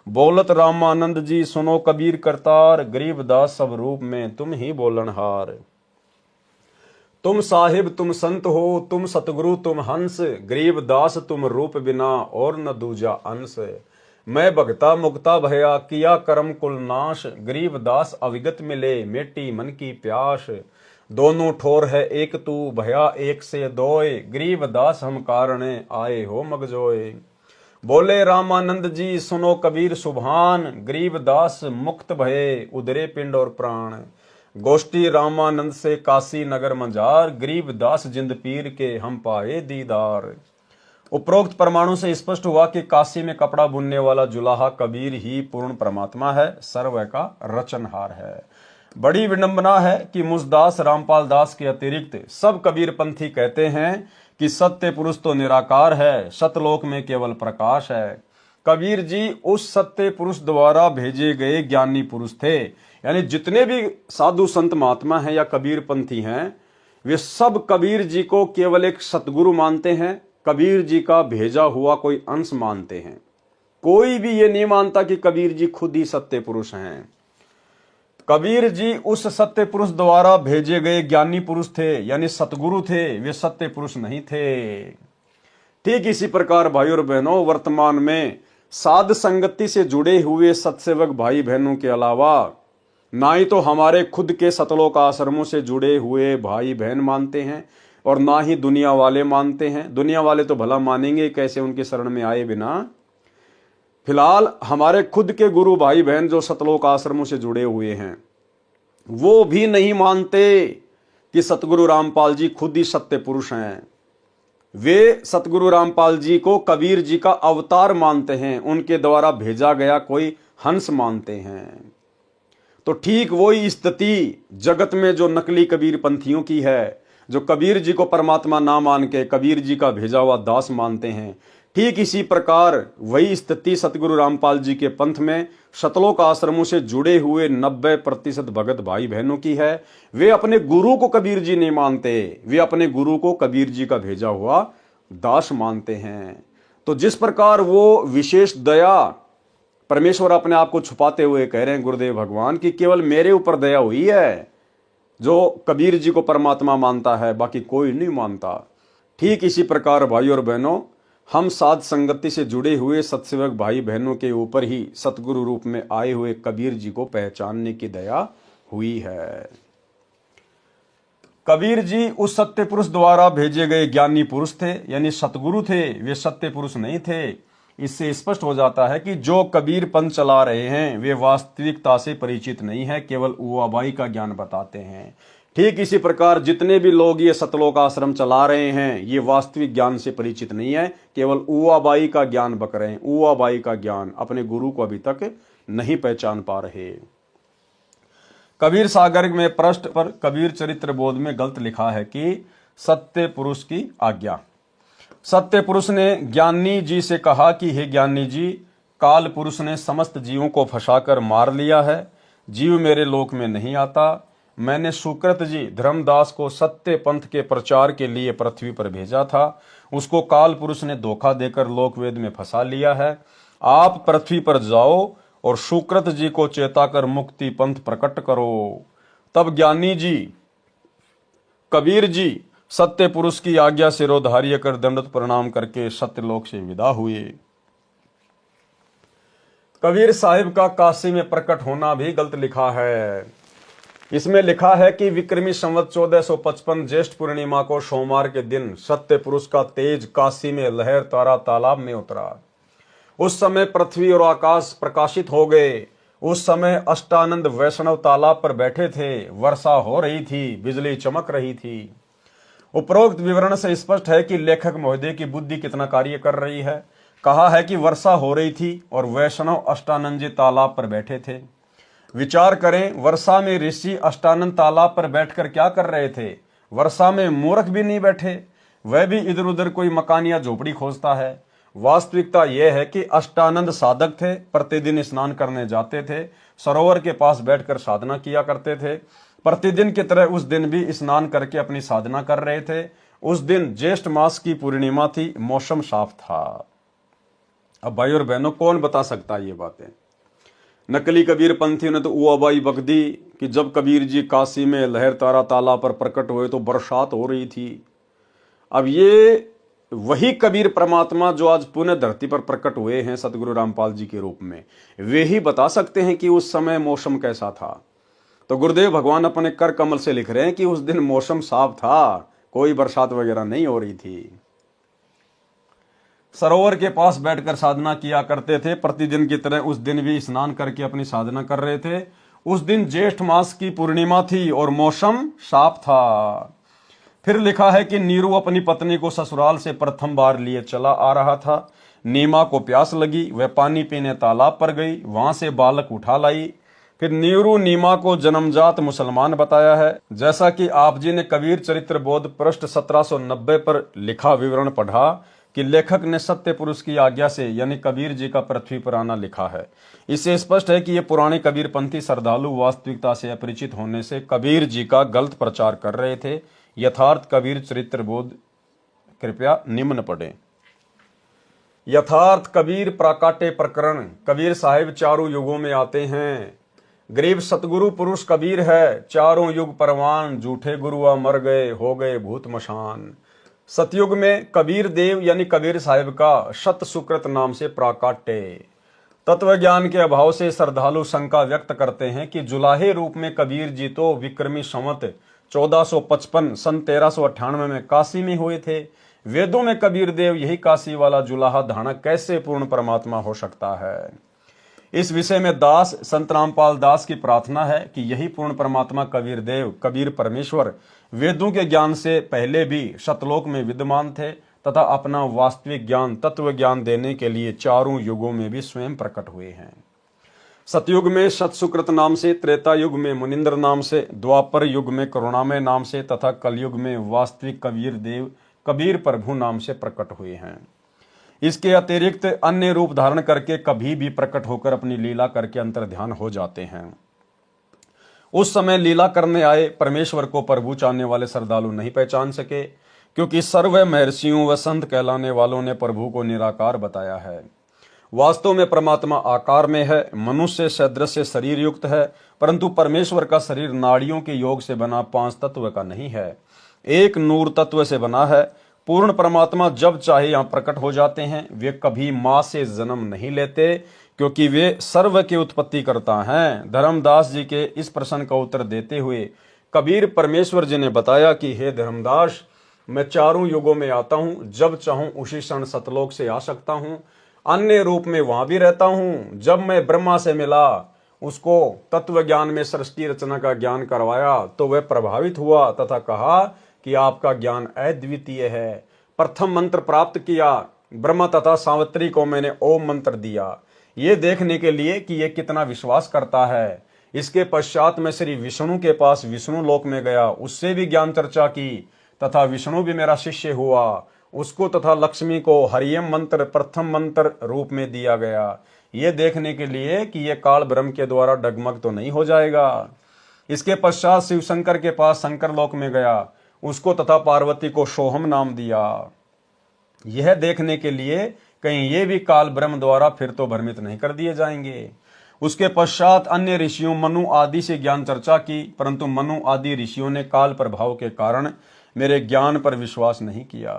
बोलत रामानंद जी सुनो कबीर करतार, गरीब दास सब रूप में तुम ही बोलनहार। तुम साहिब तुम संत हो, तुम सतगुरु तुम हंस, गरीब दास तुम रूप बिना और न दूजा अंश। मैं भगता मुक्ता भया, किया कर्म कुल नाश, गरीब दास अविगत मिले, मेटी मन की प्यास। दोनों ठोर है एक तू, भया एक से दोए, गरीब दास हम कारणे आए हो मगजोए। बोले रामानंद जी सुनो कबीर सुभान, गरीब दास मुक्त भये, उदरे पिंड और प्राण। गोष्ठी रामानंद से काशी नगर मंजार, गरीब दास जिंद पीर के हम पाए दीदार। उपरोक्त परमाणु से स्पष्ट हुआ कि काशी में कपड़ा बुनने वाला जुलाहा कबीर ही पूर्ण परमात्मा है, सर्व का रचनहार है। बड़ी विडंबना है कि मुझदास रामपाल दास के अतिरिक्त सब कबीर पंथी कहते हैं कि सत्य पुरुष तो निराकार है, सतलोक में केवल प्रकाश है। कबीर जी उस सत्य पुरुष द्वारा भेजे गए ज्ञानी पुरुष थे। यानी जितने भी साधु संत महात्मा हैं या कबीर पंथी हैं, वे सब कबीर जी को केवल एक सतगुरु मानते हैं, कबीर जी का भेजा हुआ कोई अंश मानते हैं। कोई भी ये नहीं मानता कि कबीर जी खुद ही सत्य पुरुष हैं। कबीर जी उस सत्य पुरुष द्वारा भेजे गए ज्ञानी पुरुष थे, यानी सतगुरु थे, वे सत्य पुरुष नहीं थे। ठीक इसी प्रकार भाई और बहनों, वर्तमान में साध संगति से जुड़े हुए सत्सेवक भाई बहनों के अलावा ना ही तो हमारे खुद के सतलोक आश्रमों से जुड़े हुए भाई बहन मानते हैं और ना ही दुनिया वाले मानते हैं। दुनिया वाले तो भला मानेंगे कैसे उनके शरण में आए बिना। फिलहाल हमारे खुद के गुरु भाई बहन जो सतलोक आश्रमों से जुड़े हुए हैं, वो भी नहीं मानते कि सतगुरु रामपाल जी खुद ही सत्य पुरुष हैं। वे सतगुरु रामपाल जी को कबीर जी का अवतार मानते हैं, उनके द्वारा भेजा गया कोई हंस मानते हैं। तो ठीक वही स्थिति जगत में जो नकली कबीर पंथियों की है, जो कबीर जी को परमात्मा ना मान के कबीर जी का भेजा हुआ दास मानते हैं, ठीक इसी प्रकार वही स्थिति सतगुरु रामपाल जी के पंथ में सतलोक आश्रमों से जुड़े हुए 90% भगत भाई बहनों की है। वे अपने गुरु को कबीर जी नहीं मानते, वे अपने गुरु को कबीर जी का भेजा हुआ दास मानते हैं। तो जिस प्रकार वो विशेष दया परमेश्वर अपने आप को छुपाते हुए कह रहे हैं गुरुदेव भगवान कि केवल मेरे ऊपर दया हुई है, जो कबीर जी को परमात्मा मानता है बाकी कोई नहीं मानता। ठीक इसी प्रकार भाई और बहनों, हम साध संगति से जुड़े हुए सत्सेवक भाई बहनों के ऊपर ही सतगुरु रूप में आए हुए कबीर जी को पहचानने की दया हुई है। कबीर जी उस सत्य पुरुष द्वारा भेजे गए ज्ञानी पुरुष थे, यानी सतगुरु थे, वे सत्य पुरुष नहीं थे। इससे स्पष्ट हो जाता है कि जो कबीर पंथ चला रहे हैं वे वास्तविकता से परिचित नहीं है, केवल उआबाई का ज्ञान बताते हैं। ठीक इसी प्रकार जितने भी लोग ये सतलोक आश्रम चला रहे हैं ये वास्तविक ज्ञान से परिचित नहीं है, केवल उआबाई का ज्ञान बक रहे हैं। उआबाई का ज्ञान, अपने गुरु को अभी तक नहीं पहचान पा रहे। कबीर सागर में पृष्ठ पर कबीर चरित्र बोध में गलत लिखा है कि सत्य पुरुष की आज्ञा। सत्य पुरुष ने ज्ञानी जी से कहा कि हे ज्ञानी जी, काल पुरुष ने समस्त जीवों को फंसाकर मार लिया है, जीव मेरे लोक में नहीं आता। मैंने सुकृत जी धर्मदास को सत्य पंथ के प्रचार के लिए पृथ्वी पर भेजा था, उसको काल पुरुष ने धोखा देकर लोकवेद में फंसा लिया है। आप पृथ्वी पर जाओ और सुकृत जी को चेताकर मुक्ति पंथ प्रकट करो। तब ज्ञानी जी कबीर जी सत्य पुरुष की आज्ञा सिरोधार्य कर दंडवत प्रणाम करके सत्यलोक से विदा हुए। कबीर साहिब का काशी में प्रकट होना भी गलत लिखा है। इसमें लिखा है कि विक्रमी संवत 1455 ज्येष्ठ पूर्णिमा को सोमवार के दिन सत्य पुरुष का तेज काशी में लहर तारा तालाब में उतरा। उस समय पृथ्वी और आकाश प्रकाशित हो गए। उस समय अष्टानंद वैष्णव तालाब पर बैठे थे। वर्षा हो रही थी, बिजली चमक रही थी। उपरोक्त विवरण से स्पष्ट है कि लेखक महोदय की बुद्धि कितना कार्य कर रही है। कहा है कि वर्षा हो रही थी और वैष्णव अष्टानंद जी तालाब पर बैठे थे। विचार करें, वर्षा में ऋषि अष्टानंद तालाब पर बैठकर क्या कर रहे थे। वर्षा में मूर्ख भी नहीं बैठे, वह भी इधर उधर कोई मकान या झोपड़ी खोजता है। वास्तविकता यह है कि अष्टानंद साधक थे, प्रतिदिन स्नान करने जाते थे, सरोवर के पास बैठकर साधना किया करते थे। प्रतिदिन की तरह उस दिन भी स्नान करके अपनी साधना कर रहे थे। उस दिन ज्येष्ठ मास की पूर्णिमा थी, मौसम साफ था। अब भाई और बहनों, कौन बता सकता है ये बातें। नकली कबीर पंथियों ने तो उबाई बक दी कि जब कबीर जी काशी में लहर तारा तालाब पर प्रकट हुए तो बरसात हो रही थी। अब ये वही कबीर परमात्मा जो आज पुनः धरती पर प्रकट हुए हैं सतगुरु रामपाल जी के रूप में, वे ही बता सकते हैं कि उस समय मौसम कैसा था। तो गुरुदेव भगवान अपने कर कमल से लिख रहे हैं कि उस दिन मौसम साफ था, कोई बरसात वगैरह नहीं हो रही थी। सरोवर के पास बैठकर साधना किया करते थे, प्रतिदिन की तरह उस दिन भी स्नान करके अपनी साधना कर रहे थे। उस दिन ज्येष्ठ मास की पूर्णिमा थी और मौसम साफ था। फिर लिखा है कि नीरू अपनी पत्नी को ससुराल से प्रथम बार लिए चला आ रहा था। नीमा को प्यास लगी, वह पानी पीने तालाब पर गई, वहां से बालक उठा लाई। फिर नीरू नीमा को जन्मजात मुसलमान बताया है। जैसा कि आप जी ने कबीर चरित्र बोध पृष्ठ 1790 पर लिखा विवरण पढ़ा कि लेखक ने सत्य पुरुष की आज्ञा से यानी कबीर जी का पृथ्वी पर आना लिखा है। इससे स्पष्ट है कि ये पुराने कबीरपंथी श्रद्धालु वास्तविकता से अपरिचित होने से कबीर जी का गलत प्रचार कर रहे थे। यथार्थ कबीर चरित्र बोध कृपया निम्न पढ़ें। यथार्थ कबीर प्राकाटे प्रकरण। कबीर साहिब चारों युगों में आते हैं। गरीब सतगुरु पुरुष कबीर है, चारों युग परवान, झूठे गुरुआ मर गए, हो गए भूत मशान। सतयुग में कबीर देव यानी कबीर साहिब का शत सुकृत नाम से प्राकाट्य। तत्व ज्ञान के अभाव से श्रद्धालु शंका व्यक्त करते हैं कि जुलाहे रूप में कबीर जी तो विक्रमी संवत 1455 सन 1398 में काशी में हुए थे। वेदों में कबीर देव यही काशी वाला जुलाहा धाणक कैसे पूर्ण परमात्मा हो सकता है। इस विषय में दास संत रामपाल दास की प्रार्थना है कि यही पूर्ण परमात्मा कबीर देव कबीर परमेश्वर वेदों के ज्ञान से पहले भी सतलोक में विद्यमान थे तथा अपना वास्तविक ज्ञान तत्व ज्ञान देने के लिए चारों युगों में भी स्वयं प्रकट हुए हैं। सतयुग में सतसुकृत नाम से, त्रेता युग में मुनिंद्र नाम से, द्वापर युग में करुणामय नाम से तथा कलयुग में वास्तविक कबीर देव कबीर प्रभु नाम से प्रकट हुए हैं। इसके अतिरिक्त अन्य रूप धारण करके कभी भी प्रकट होकर अपनी लीला करके अंतर्ध्यान हो जाते हैं। उस समय लीला करने आए परमेश्वर को प्रभु चाहने वाले श्रद्धालु नहीं पहचान सके, क्योंकि सर्व महर्षियों व संत कहलाने वालों ने प्रभु को निराकार बताया है। वास्तव में परमात्मा आकार में है, मनुष्य सदृश्य शरीर युक्त है, परंतु परमेश्वर का शरीर नाड़ियों के योग से बना 5 तत्व का नहीं है, एक नूर तत्व से बना है। पूर्ण परमात्मा जब चाहे यहाँ प्रकट हो जाते हैं। वे कभी माँ से जन्म नहीं लेते, क्योंकि वे सर्व के उत्पत्ति करता हैं। धर्मदास जी के इस प्रश्न का उत्तर देते हुए कबीर परमेश्वर जी ने बताया कि हे धर्मदास, मैं चारों युगों में आता हूँ, जब चाहूं उसी क्षण सतलोक से आ सकता हूँ, अन्य रूप में वहां भी रहता हूँ। जब मैं ब्रह्मा से मिला, उसको तत्व ज्ञान में सृष्टि रचना का ज्ञान करवाया तो वह प्रभावित हुआ तथा कहा कि आपका ज्ञान अद्वितीय है। प्रथम मंत्र प्राप्त किया, ब्रह्मा तथा सावित्री को मैंने ओम मंत्र दिया, ये देखने के लिए कि ये कितना विश्वास करता है। इसके पश्चात मैं श्री विष्णु के पास विष्णु लोक में गया, उससे भी ज्ञान चर्चा की तथा विष्णु भी मेरा शिष्य हुआ। उसको तथा लक्ष्मी को हरियम मंत्र प्रथम मंत्र रूप में दिया गया, ये देखने के लिए कि ये काल ब्रह्म के द्वारा डगमग तो नहीं हो जाएगा। इसके पश्चात शिव शंकर के पास शंकर लोक में गया, उसको तथा पार्वती को सोहम नाम दिया, यह देखने के लिए कहीं ये भी काल ब्रह्म द्वारा फिर तो भ्रमित नहीं कर दिए जाएंगे। उसके पश्चात अन्य ऋषियों मनु आदि से ज्ञान चर्चा की, परंतु मनु आदि ऋषियों ने काल प्रभाव के कारण मेरे ज्ञान पर विश्वास नहीं किया।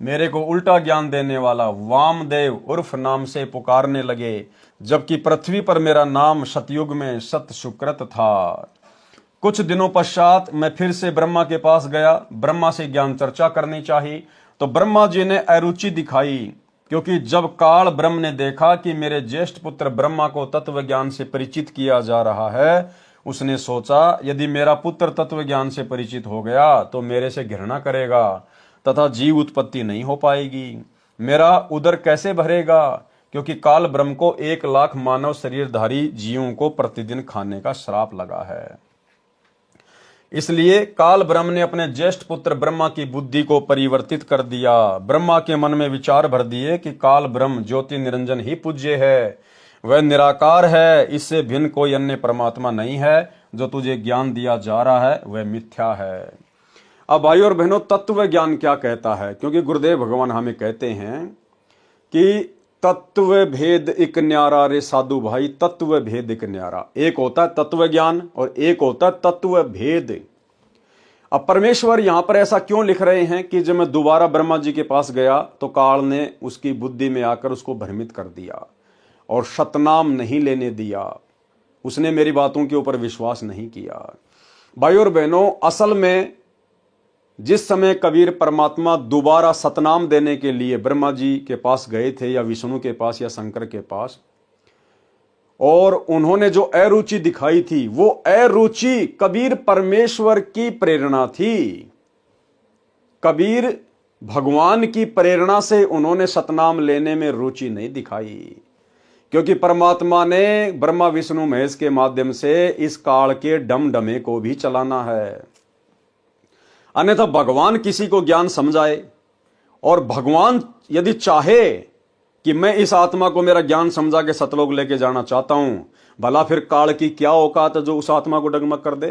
मेरे को उल्टा ज्ञान देने वाला वामदेव उर्फ नाम से पुकारने लगे, जबकि पृथ्वी पर मेरा नाम सतयुग में सत सुकृत था। कुछ दिनों पश्चात मैं फिर से ब्रह्मा के पास गया। ब्रह्मा से ज्ञान चर्चा करनी चाहिए, तो ब्रह्मा जी ने अरुचि दिखाई, क्योंकि जब काल ब्रह्म ने देखा कि मेरे ज्येष्ठ पुत्र ब्रह्मा को तत्व ज्ञान से परिचित किया जा रहा है, उसने सोचा यदि मेरा पुत्र तत्व ज्ञान से परिचित हो गया तो मेरे से घृणा करेगा तथा जीव उत्पत्ति नहीं हो पाएगी। मेरा उदर कैसे भरेगा, क्योंकि काल ब्रह्म को 1,00,000 मानव शरीरधारी जीवों को प्रतिदिन खाने का श्राप लगा है। इसलिए काल ब्रह्म ने अपने ज्येष्ठ पुत्र ब्रह्मा की बुद्धि को परिवर्तित कर दिया। ब्रह्मा के मन में विचार भर दिए कि काल ब्रह्म ज्योति निरंजन ही पूज्य है, वह निराकार है, इससे भिन्न कोई अन्य परमात्मा नहीं है। जो तुझे ज्ञान दिया जा रहा है वह मिथ्या है। अब भाई और बहनों, तत्व ज्ञान क्या कहता है? क्योंकि गुरुदेव भगवान हमें कहते हैं कि तत्व भेद इक न्यारा रे साधु भाई, तत्व भेद इक न्यारा। एक होता है तत्व ज्ञान और एक होता है तत्व भेद। अब परमेश्वर यहां पर ऐसा क्यों लिख रहे हैं कि जब मैं दोबारा ब्रह्मा जी के पास गया तो काल ने उसकी बुद्धि में आकर उसको भ्रमित कर दिया और सतनाम नहीं लेने दिया। उसने मेरी बातों के ऊपर विश्वास नहीं किया। भाई और बहनों, असल में जिस समय कबीर परमात्मा दोबारा सतनाम देने के लिए ब्रह्मा जी के पास गए थे, या विष्णु के पास या शंकर के पास, और उन्होंने जो अरुचि दिखाई थी, वो अरुचि कबीर परमेश्वर की प्रेरणा थी। कबीर भगवान की प्रेरणा से उन्होंने सतनाम लेने में रुचि नहीं दिखाई, क्योंकि परमात्मा ने ब्रह्मा विष्णु महेश के माध्यम से इस काल के डमडमे को भी चलाना है। अन्यथा भगवान किसी को ज्ञान समझाए, और भगवान यदि चाहे कि मैं इस आत्मा को मेरा ज्ञान समझा के सतलोक लेके जाना चाहता हूं, भला फिर काल की क्या औकात है जो उस आत्मा को डगमग कर दे?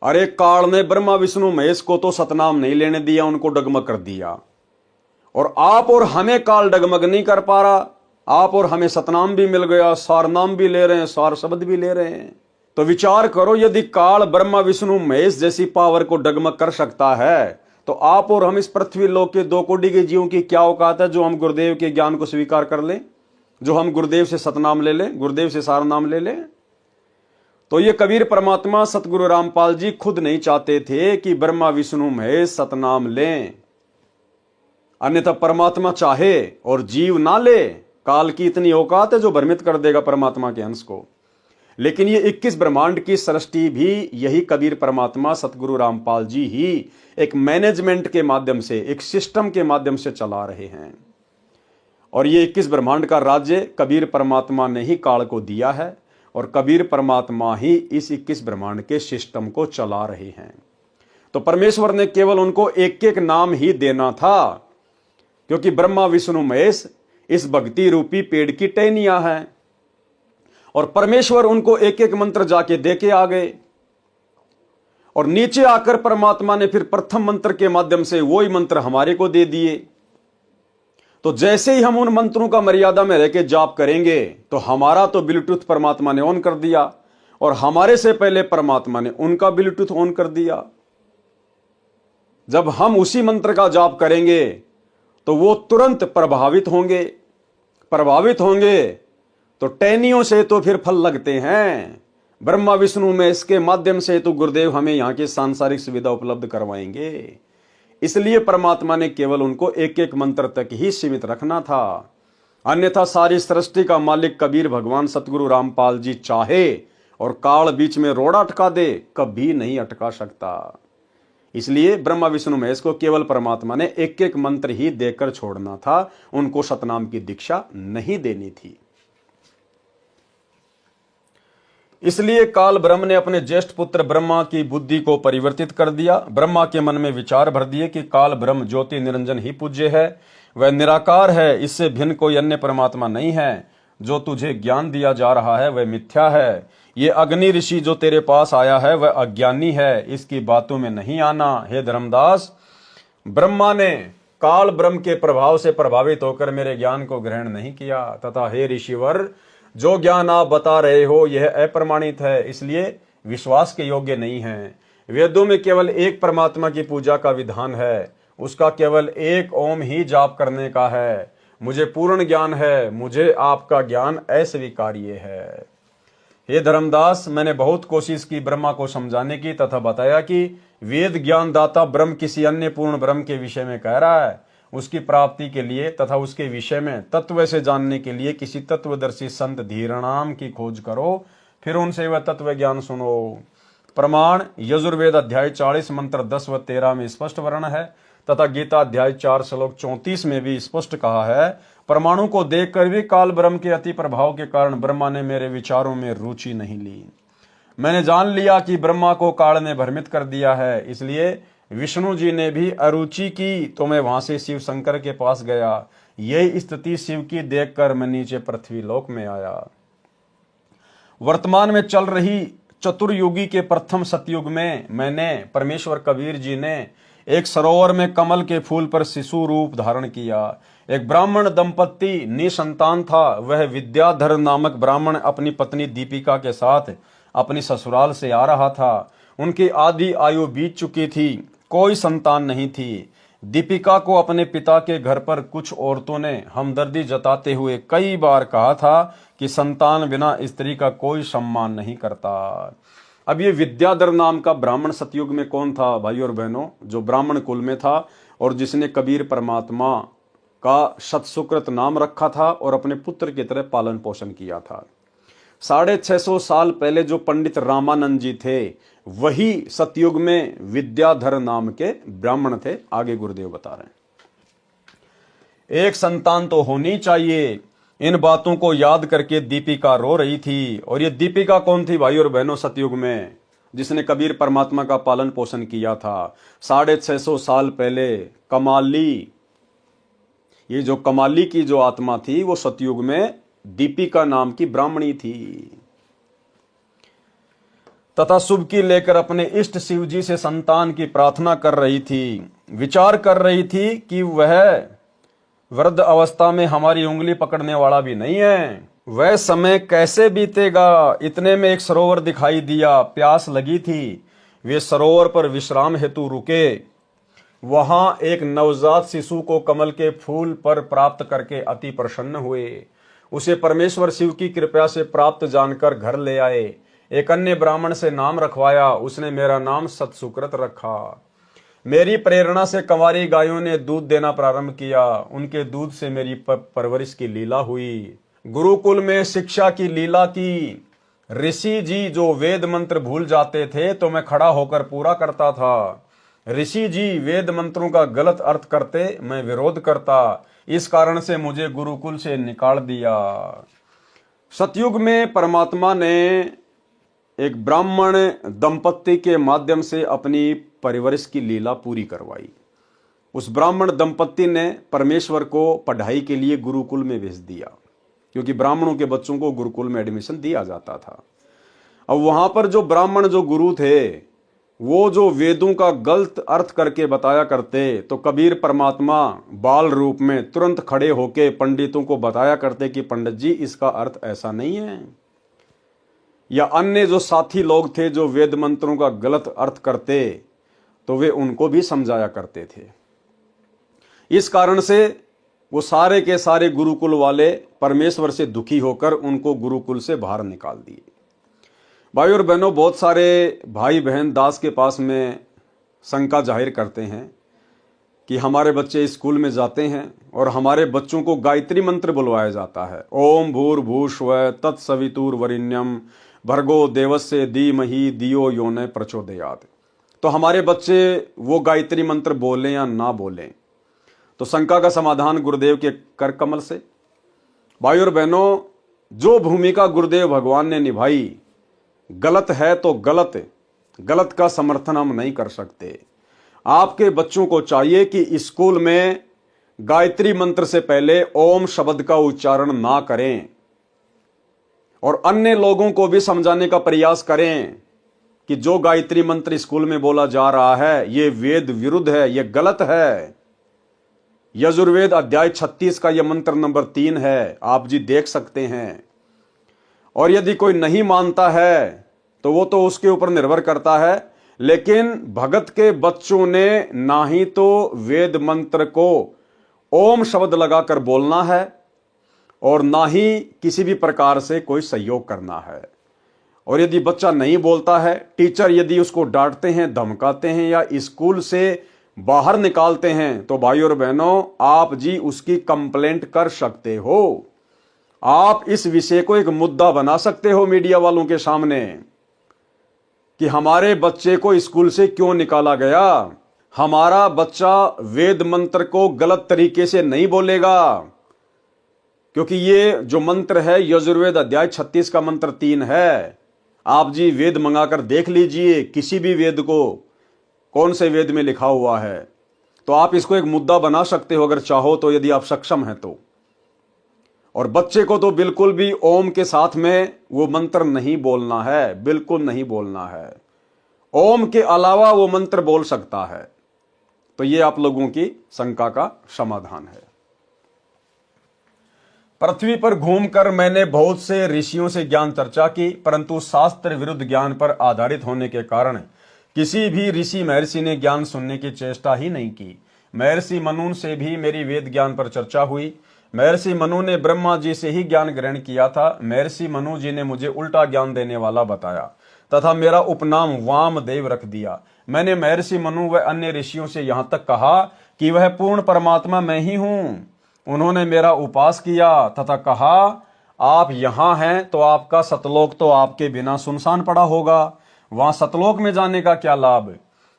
अरे काल ने ब्रह्मा विष्णु महेश को तो सतनाम नहीं लेने दिया, उनको डगमग कर दिया। और आप और हमें काल डगमग नहीं कर पा रहा। आप और हमें सतनाम भी मिल गया, सार नाम भी ले रहे हैं, सार शब्द भी ले रहे हैं। तो विचार करो, यदि काल ब्रह्मा विष्णु महेश जैसी पावर को डगमग कर सकता है, तो आप और हम इस पृथ्वी लोक के 2 कोटि के जीवों की क्या औकात है जो हम गुरुदेव के ज्ञान को स्वीकार कर लें, जो हम गुरुदेव से सतनाम ले लें, गुरुदेव से सार नाम ले लें? तो ये कबीर परमात्मा सतगुरु रामपाल जी खुद नहीं चाहते थे कि ब्रह्मा विष्णु महेश सतनाम लें। अन्यथा परमात्मा चाहे और जीव ना ले, काल की इतनी औकात है जो भ्रमित कर देगा परमात्मा के अंश को। लेकिन ये 21 ब्रह्मांड की सृष्टि भी यही कबीर परमात्मा सतगुरु रामपाल जी ही एक मैनेजमेंट के माध्यम से, एक सिस्टम के माध्यम से चला रहे हैं। और ये 21 ब्रह्मांड का राज्य कबीर परमात्मा ने ही काल को दिया है, और कबीर परमात्मा ही इस 21 ब्रह्मांड के सिस्टम को चला रहे हैं। तो परमेश्वर ने केवल उनको एक एक नाम ही देना था, क्योंकि ब्रह्मा विष्णु महेश इस भक्ति रूपी पेड़ की टहनियां हैं, और परमेश्वर उनको एक एक मंत्र जाके दे के आ गए। और नीचे आकर परमात्मा ने फिर प्रथम मंत्र के माध्यम से वही मंत्र हमारे को दे दिए। तो जैसे ही हम उन मंत्रों का मर्यादा में रह के जाप करेंगे, तो हमारा तो ब्लूटूथ परमात्मा ने ऑन कर दिया, और हमारे से पहले परमात्मा ने उनका ब्लूटूथ ऑन कर दिया। जब हम उसी मंत्र का जाप करेंगे तो वो तुरंत प्रभावित होंगे। तो टहनियों से तो फिर फल लगते हैं, ब्रह्मा विष्णु में इसके माध्यम से तो गुरुदेव हमें यहाँ की सांसारिक सुविधा उपलब्ध करवाएंगे। इसलिए परमात्मा ने केवल उनको एक एक मंत्र तक ही सीमित रखना था। अन्यथा सारी सृष्टि का मालिक कबीर भगवान सतगुरु रामपाल जी चाहे और काल बीच में रोड़ा अटका दे, कभी नहीं अटका सकता। इसलिए ब्रह्मा विष्णु महेश को केवल परमात्मा ने एक एक मंत्र ही देकर छोड़ना था, उनको सतनाम की दीक्षा नहीं देनी थी। इसलिए काल ब्रह्म ने अपने ज्येष्ठ पुत्र ब्रह्मा की बुद्धि को परिवर्तित कर दिया। ब्रह्मा के मन में विचार भर दिए कि काल ब्रह्म ज्योति निरंजन ही पूज्य है, वह निराकार है, इससे भिन्न कोई अन्य परमात्मा नहीं है। जो तुझे ज्ञान दिया जा रहा है वह मिथ्या है। ये अग्नि ऋषि जो तेरे पास आया है वह अज्ञानी है, इसकी बातों में नहीं आना। हे धर्मदास, ब्रह्मा ने काल ब्रह्म के प्रभाव से प्रभावित होकर मेरे ज्ञान को ग्रहण नहीं किया, तथा हे ऋषिवर, जो ज्ञान आप बता रहे हो यह अप्रमाणित है, इसलिए विश्वास के योग्य नहीं है। वेदों में केवल एक परमात्मा की पूजा का विधान है, उसका केवल एक ओम ही जाप करने का है। मुझे पूर्ण ज्ञान है, मुझे आपका ज्ञान अस्वीकार्य है। हे धर्मदास, मैंने बहुत कोशिश की ब्रह्मा को समझाने की तथा बताया कि वेद ज्ञान दाता ब्रह्म किसी अन्य पूर्ण ब्रह्म के विषय में कह रहा है। उसकी प्राप्ति के लिए तथा उसके विषय में तत्व से जानने के लिए किसी तत्वदर्शी संत धीरणाम की खोज करो, फिर उनसे वह तत्व ज्ञान सुनो। प्रमाण यजुर्वेद अध्याय 40 मंत्र 10 व 13 में स्पष्ट वर्ण है तथा गीता अध्याय 4 श्लोक 34 में भी स्पष्ट कहा है। परमाणु को देखकर भी काल ब्रह्म के अति प्रभाव के कारण ब्रह्मा ने मेरे विचारों में रुचि नहीं ली। मैंने जान लिया कि ब्रह्मा को काल ने भ्रमित कर दिया है, इसलिए विष्णु जी ने भी अरुचि की तो मैं वहां से शिव शंकर के पास गया। यही स्थिति शिव की देखकर मैं नीचे पृथ्वी लोक में आया। वर्तमान में चल रही चतुर्युगी के प्रथम सतयुग में मैंने परमेश्वर कबीर जी ने एक सरोवर में कमल के फूल पर शिशु रूप धारण किया। एक ब्राह्मण दंपत्ति निसंतान था। वह विद्याधर नामक ब्राह्मण अपनी पत्नी दीपिका के साथ अपनी ससुराल से आ रहा था। उनकी आधी आयु बीत चुकी थी, कोई संतान नहीं थी। दीपिका को अपने पिता के घर पर कुछ औरतों ने हमदर्दी जताते हुए कई बार कहा था कि संतान बिना स्त्री का कोई सम्मान नहीं करता। अब ये विद्याधर नाम का ब्राह्मण सतयुग में कौन था भाई और बहनों? जो ब्राह्मण कुल में था और जिसने कबीर परमात्मा का सतसुकृत नाम रखा था और अपने पुत्र की तरह पालन पोषण किया था। 650 साल पहले जो पंडित रामानंद जी थे वही सतयुग में विद्याधर नाम के ब्राह्मण थे। आगे गुरुदेव बता रहे हैं, एक संतान तो होनी चाहिए। इन बातों को याद करके दीपिका रो रही थी। और ये दीपिका कौन थी भाई और बहनों? सतयुग में जिसने कबीर परमात्मा का पालन पोषण किया था 650 साल पहले कमाली, ये जो कमाली की जो आत्मा थी वो सतयुग में दीपिका नाम की ब्राह्मणी थी तथा शुभ की लेकर अपने इष्ट शिव जी से संतान की प्रार्थना कर रही थी। विचार कर रही थी कि वह वृद्ध अवस्था में हमारी उंगली पकड़ने वाला भी नहीं है, वह समय कैसे बीतेगा। इतने में एक सरोवर दिखाई दिया, प्यास लगी थी। वे सरोवर पर विश्राम हेतु रुके। वहां एक नवजात शिशु को कमल के फूल पर प्राप्त करके अति प्रसन्न हुए। उसे परमेश्वर शिव की कृपा से प्राप्त जानकर घर ले आए। एक अन्य ब्राह्मण से नाम रखवाया, उसने मेरा नाम सतसुकृत रखा। मेरी प्रेरणा से कंवारी गायों ने दूध देना प्रारंभ किया। उनके दूध से मेरी परवरिश की लीला हुई। गुरुकुल में शिक्षा की लीला की। ऋषि जी जो वेद मंत्र भूल जाते थे तो मैं खड़ा होकर पूरा करता था। ऋषि जी वेद मंत्रों का गलत अर्थ करते, मैं विरोध करता। इस कारण से मुझे गुरुकुल से निकाल दिया। सतयुग में परमात्मा ने एक ब्राह्मण दंपत्ति के माध्यम से अपनी परिवरिश की लीला पूरी करवाई। उस ब्राह्मण दंपत्ति ने परमेश्वर को पढ़ाई के लिए गुरुकुल में भेज दिया, क्योंकि ब्राह्मणों के बच्चों को गुरुकुल में एडमिशन दिया जाता था। अब वहां पर जो ब्राह्मण जो गुरु थे वो जो वेदों का गलत अर्थ करके बताया करते, तो कबीर परमात्मा बाल रूप में तुरंत खड़े होके पंडितों को बताया करते कि पंडित जी इसका अर्थ ऐसा नहीं है। या अन्य जो साथी लोग थे जो वेद मंत्रों का गलत अर्थ करते तो वे उनको भी समझाया करते थे। इस कारण से वो सारे के सारे गुरुकुल वाले परमेश्वर से दुखी होकर उनको गुरुकुल से बाहर निकाल दिए। भाई और बहनों, बहुत सारे भाई बहन दास के पास में शंका जाहिर करते हैं कि हमारे बच्चे स्कूल में जाते हैं और हमारे बच्चों को गायत्री मंत्र बुलवाया जाता है, ओम भूर्भुवस्सुवः तत्सवितुर्वरेण्यं भर्गो देवस्य धीमहि धियो यो न प्रचोदयात्। तो हमारे बच्चे वो गायत्री मंत्र बोलें या ना बोलें, तो शंका का समाधान गुरुदेव के कर कमल से। भाई और बहनों, जो भूमिका गुरुदेव भगवान ने निभाई गलत है तो गलत का समर्थन हम नहीं कर सकते। आपके बच्चों को चाहिए कि स्कूल में गायत्री मंत्र से पहले ओम शब्द का उच्चारण ना करें और अन्य लोगों को भी समझाने का प्रयास करें कि जो गायत्री मंत्र स्कूल में बोला जा रहा है ये वेद विरुद्ध है, ये गलत है। यजुर्वेद अध्याय 36 का यह मंत्र नंबर 3 है, आप जी देख सकते हैं। और यदि कोई नहीं मानता है तो वो तो उसके ऊपर निर्भर करता है। लेकिन भगत के बच्चों ने ना ही तो वेद मंत्र को ओम शब्द लगाकर बोलना है और ना ही किसी भी प्रकार से कोई सहयोग करना है। और यदि बच्चा नहीं बोलता है, टीचर यदि उसको डांटते हैं, धमकाते हैं या स्कूल से बाहर निकालते हैं, तो भाई और बहनों आप जी उसकी कंप्लेंट कर सकते हो। आप इस विषय को एक मुद्दा बना सकते हो मीडिया वालों के सामने कि हमारे बच्चे को स्कूल से क्यों निकाला गया। हमारा बच्चा वेद मंत्र को गलत तरीके से नहीं बोलेगा, क्योंकि ये जो मंत्र है यजुर्वेद अध्याय 36 का मंत्र 3 है। आप जी वेद मंगाकर देख लीजिए, किसी भी वेद को कौन से वेद में लिखा हुआ है, तो आप इसको एक मुद्दा बना सकते हो अगर चाहो तो, यदि आप सक्षम हैं तो। और बच्चे को तो बिल्कुल भी ओम के साथ में वो मंत्र नहीं बोलना है, बिल्कुल नहीं बोलना है। ओम के अलावा वो मंत्र बोल सकता है। तो ये आप लोगों की शंका का समाधान है। पृथ्वी पर घूमकर मैंने बहुत से ऋषियों से ज्ञान चर्चा की, परंतु शास्त्र विरुद्ध ज्ञान पर आधारित होने के कारण किसी भी ऋषि महर्षि ने ज्ञान सुनने की चेष्टा ही नहीं की। महर्षि मनु से भी मेरी वेद ज्ञान पर चर्चा हुई। महर्षि मनु ने ब्रह्मा जी से ही ज्ञान ग्रहण किया था। महर्षि मनु जी ने मुझे उल्टा ज्ञान देने वाला बताया तथा मेरा उपनाम वामदेव रख दिया। मैंने महर्षि मनु व अन्य ऋषियों से यहां तक कहा कि वह पूर्ण परमात्मा मैं ही हूं। उन्होंने मेरा उपास किया तथा कहा आप यहां हैं तो आपका सतलोक तो आपके बिना सुनसान पड़ा होगा। वहां सतलोक में जाने का क्या लाभ,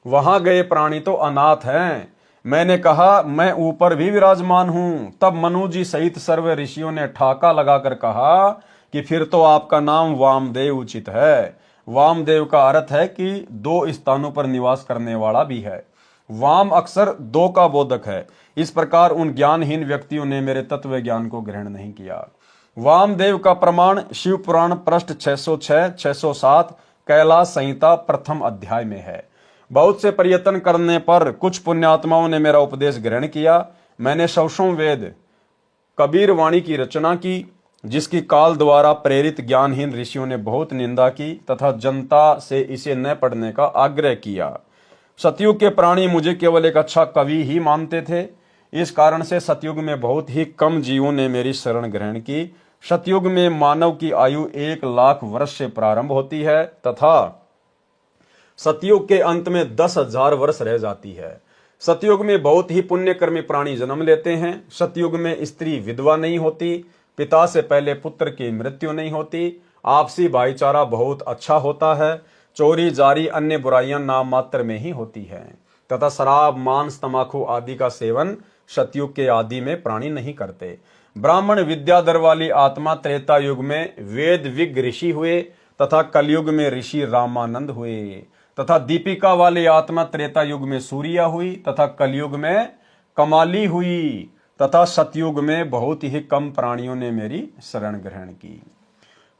वहां गए प्राणी तो अनाथ हैं। मैंने कहा मैं ऊपर भी विराजमान हूं। तब मनु जी सहित सर्व ऋषियों ने ठाका लगाकर कहा कि फिर तो आपका नाम वामदेव उचित है। वामदेव का अर्थ है कि 2 स्थानों पर निवास करने वाला भी है। वाम अक्सर 2 का बोधक है। इस प्रकार उन ज्ञानहीन व्यक्तियों ने मेरे तत्व ज्ञान को ग्रहण नहीं किया। वामदेव का प्रमाण शिव पुराण पृष्ठ 606, 607 कैलाश संहिता प्रथम अध्याय में है। बहुत से प्रयत्न करने पर कुछ पुण्यात्माओं ने मेरा उपदेश ग्रहण किया। मैंने सौसों वेद कबीर वाणी की रचना की, जिसकी काल द्वारा प्रेरित ज्ञानहीन ऋषियों ने बहुत निंदा की तथा जनता से इसे न पढ़ने का आग्रह किया। सतयुग के प्राणी मुझे केवल एक अच्छा कवि ही मानते थे। इस कारण से सतयुग में बहुत ही कम जीवों ने मेरी शरण ग्रहण की। सतयुग में मानव की आयु 1,00,000 वर्ष से प्रारंभ होती है तथा सतयुग के अंत में 10,000 वर्ष रह जाती है। सतयुग में बहुत ही पुण्यकर्मी प्राणी जन्म लेते हैं। सतयुग में स्त्री विधवा नहीं होती, पिता से पहले पुत्र की मृत्यु नहीं होती, आपसी भाईचारा बहुत अच्छा होता है, चोरी जारी अन्य बुराइयां नाम मात्र में ही होती हैं तथा शराब मांस तंबाकू आदि का सेवन सतयुग के आदि में प्राणी नहीं करते। ब्राह्मण विद्याधर वाली आत्मा त्रेता युग में वेद विज्ञ ऋषि हुए तथा कलयुग में ऋषि रामानंद हुए तथा दीपिका वाली आत्मा त्रेता युग में सूर्या हुई तथा कलयुग में कमाली हुई तथा सतयुग में बहुत ही कम प्राणियों ने मेरी शरण ग्रहण की।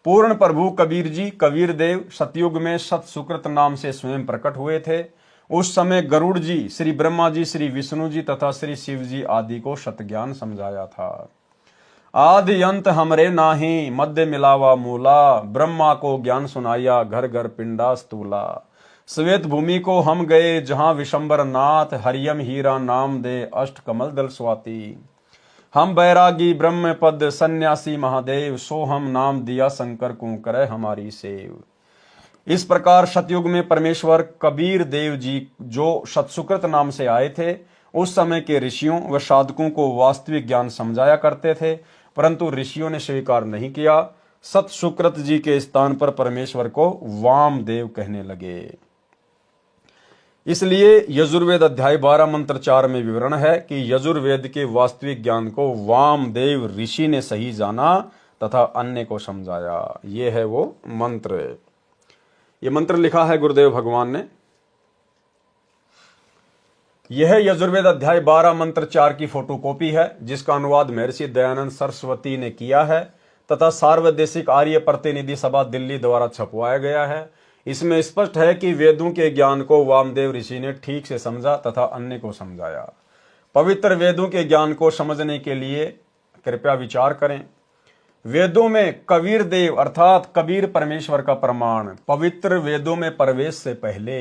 पूर्ण प्रभु कबीर जी कबीर देव सतयुग में सत सुकृत नाम से स्वयं प्रकट हुए थे। उस समय गरुड़ जी, श्री ब्रह्मा जी, श्री विष्णु जी तथा श्री शिव जी आदि को सतज्ञान समझाया था। आदि अंत हमरे नाही मध्य मिलावा मूला, ब्रह्मा को ज्ञान सुनाया घर घर पिंडा स्थूला। श्वेत भूमि को हम गए जहां विशंबर नाथ, हरियम हीरा नाम दे अष्ट कमल दल स्वाति। हम बैरागी ब्रह्म पद सन्यासी महादेव, सो हम नाम दिया शंकर को करे हमारी सेव। इस प्रकार सतयुग में परमेश्वर कबीर देव जी जो सतसुकृत नाम से आए थे, उस समय के ऋषियों व साधकों को वास्तविक ज्ञान समझाया करते थे, परंतु ऋषियों ने स्वीकार नहीं किया। सतसुकृत जी के स्थान पर परमेश्वर को वामदेव कहने लगे। इसलिए यजुर्वेद अध्याय 12 मंत्र 4 में विवरण है कि यजुर्वेद के वास्तविक ज्ञान को वामदेव ऋषि ने सही जाना तथा अन्य को समझाया। ये है वो मंत्र। ये मंत्र लिखा है गुरुदेव भगवान ने। यह यजुर्वेद अध्याय 12 मंत्र 4 की फोटोकॉपी है, जिसका अनुवाद महर्षि दयानंद सरस्वती ने किया है तथा सार्वदेशिक आर्य प्रतिनिधि सभा दिल्ली द्वारा छपवाया गया है। इसमें स्पष्ट है कि वेदों के ज्ञान को वामदेव ऋषि ने ठीक से समझा तथा अन्य को समझाया। पवित्र वेदों के ज्ञान को समझने के लिए कृपया विचार करें। वेदों में कबीर देव अर्थात कबीर परमेश्वर का प्रमाण। पवित्र वेदों में प्रवेश से पहले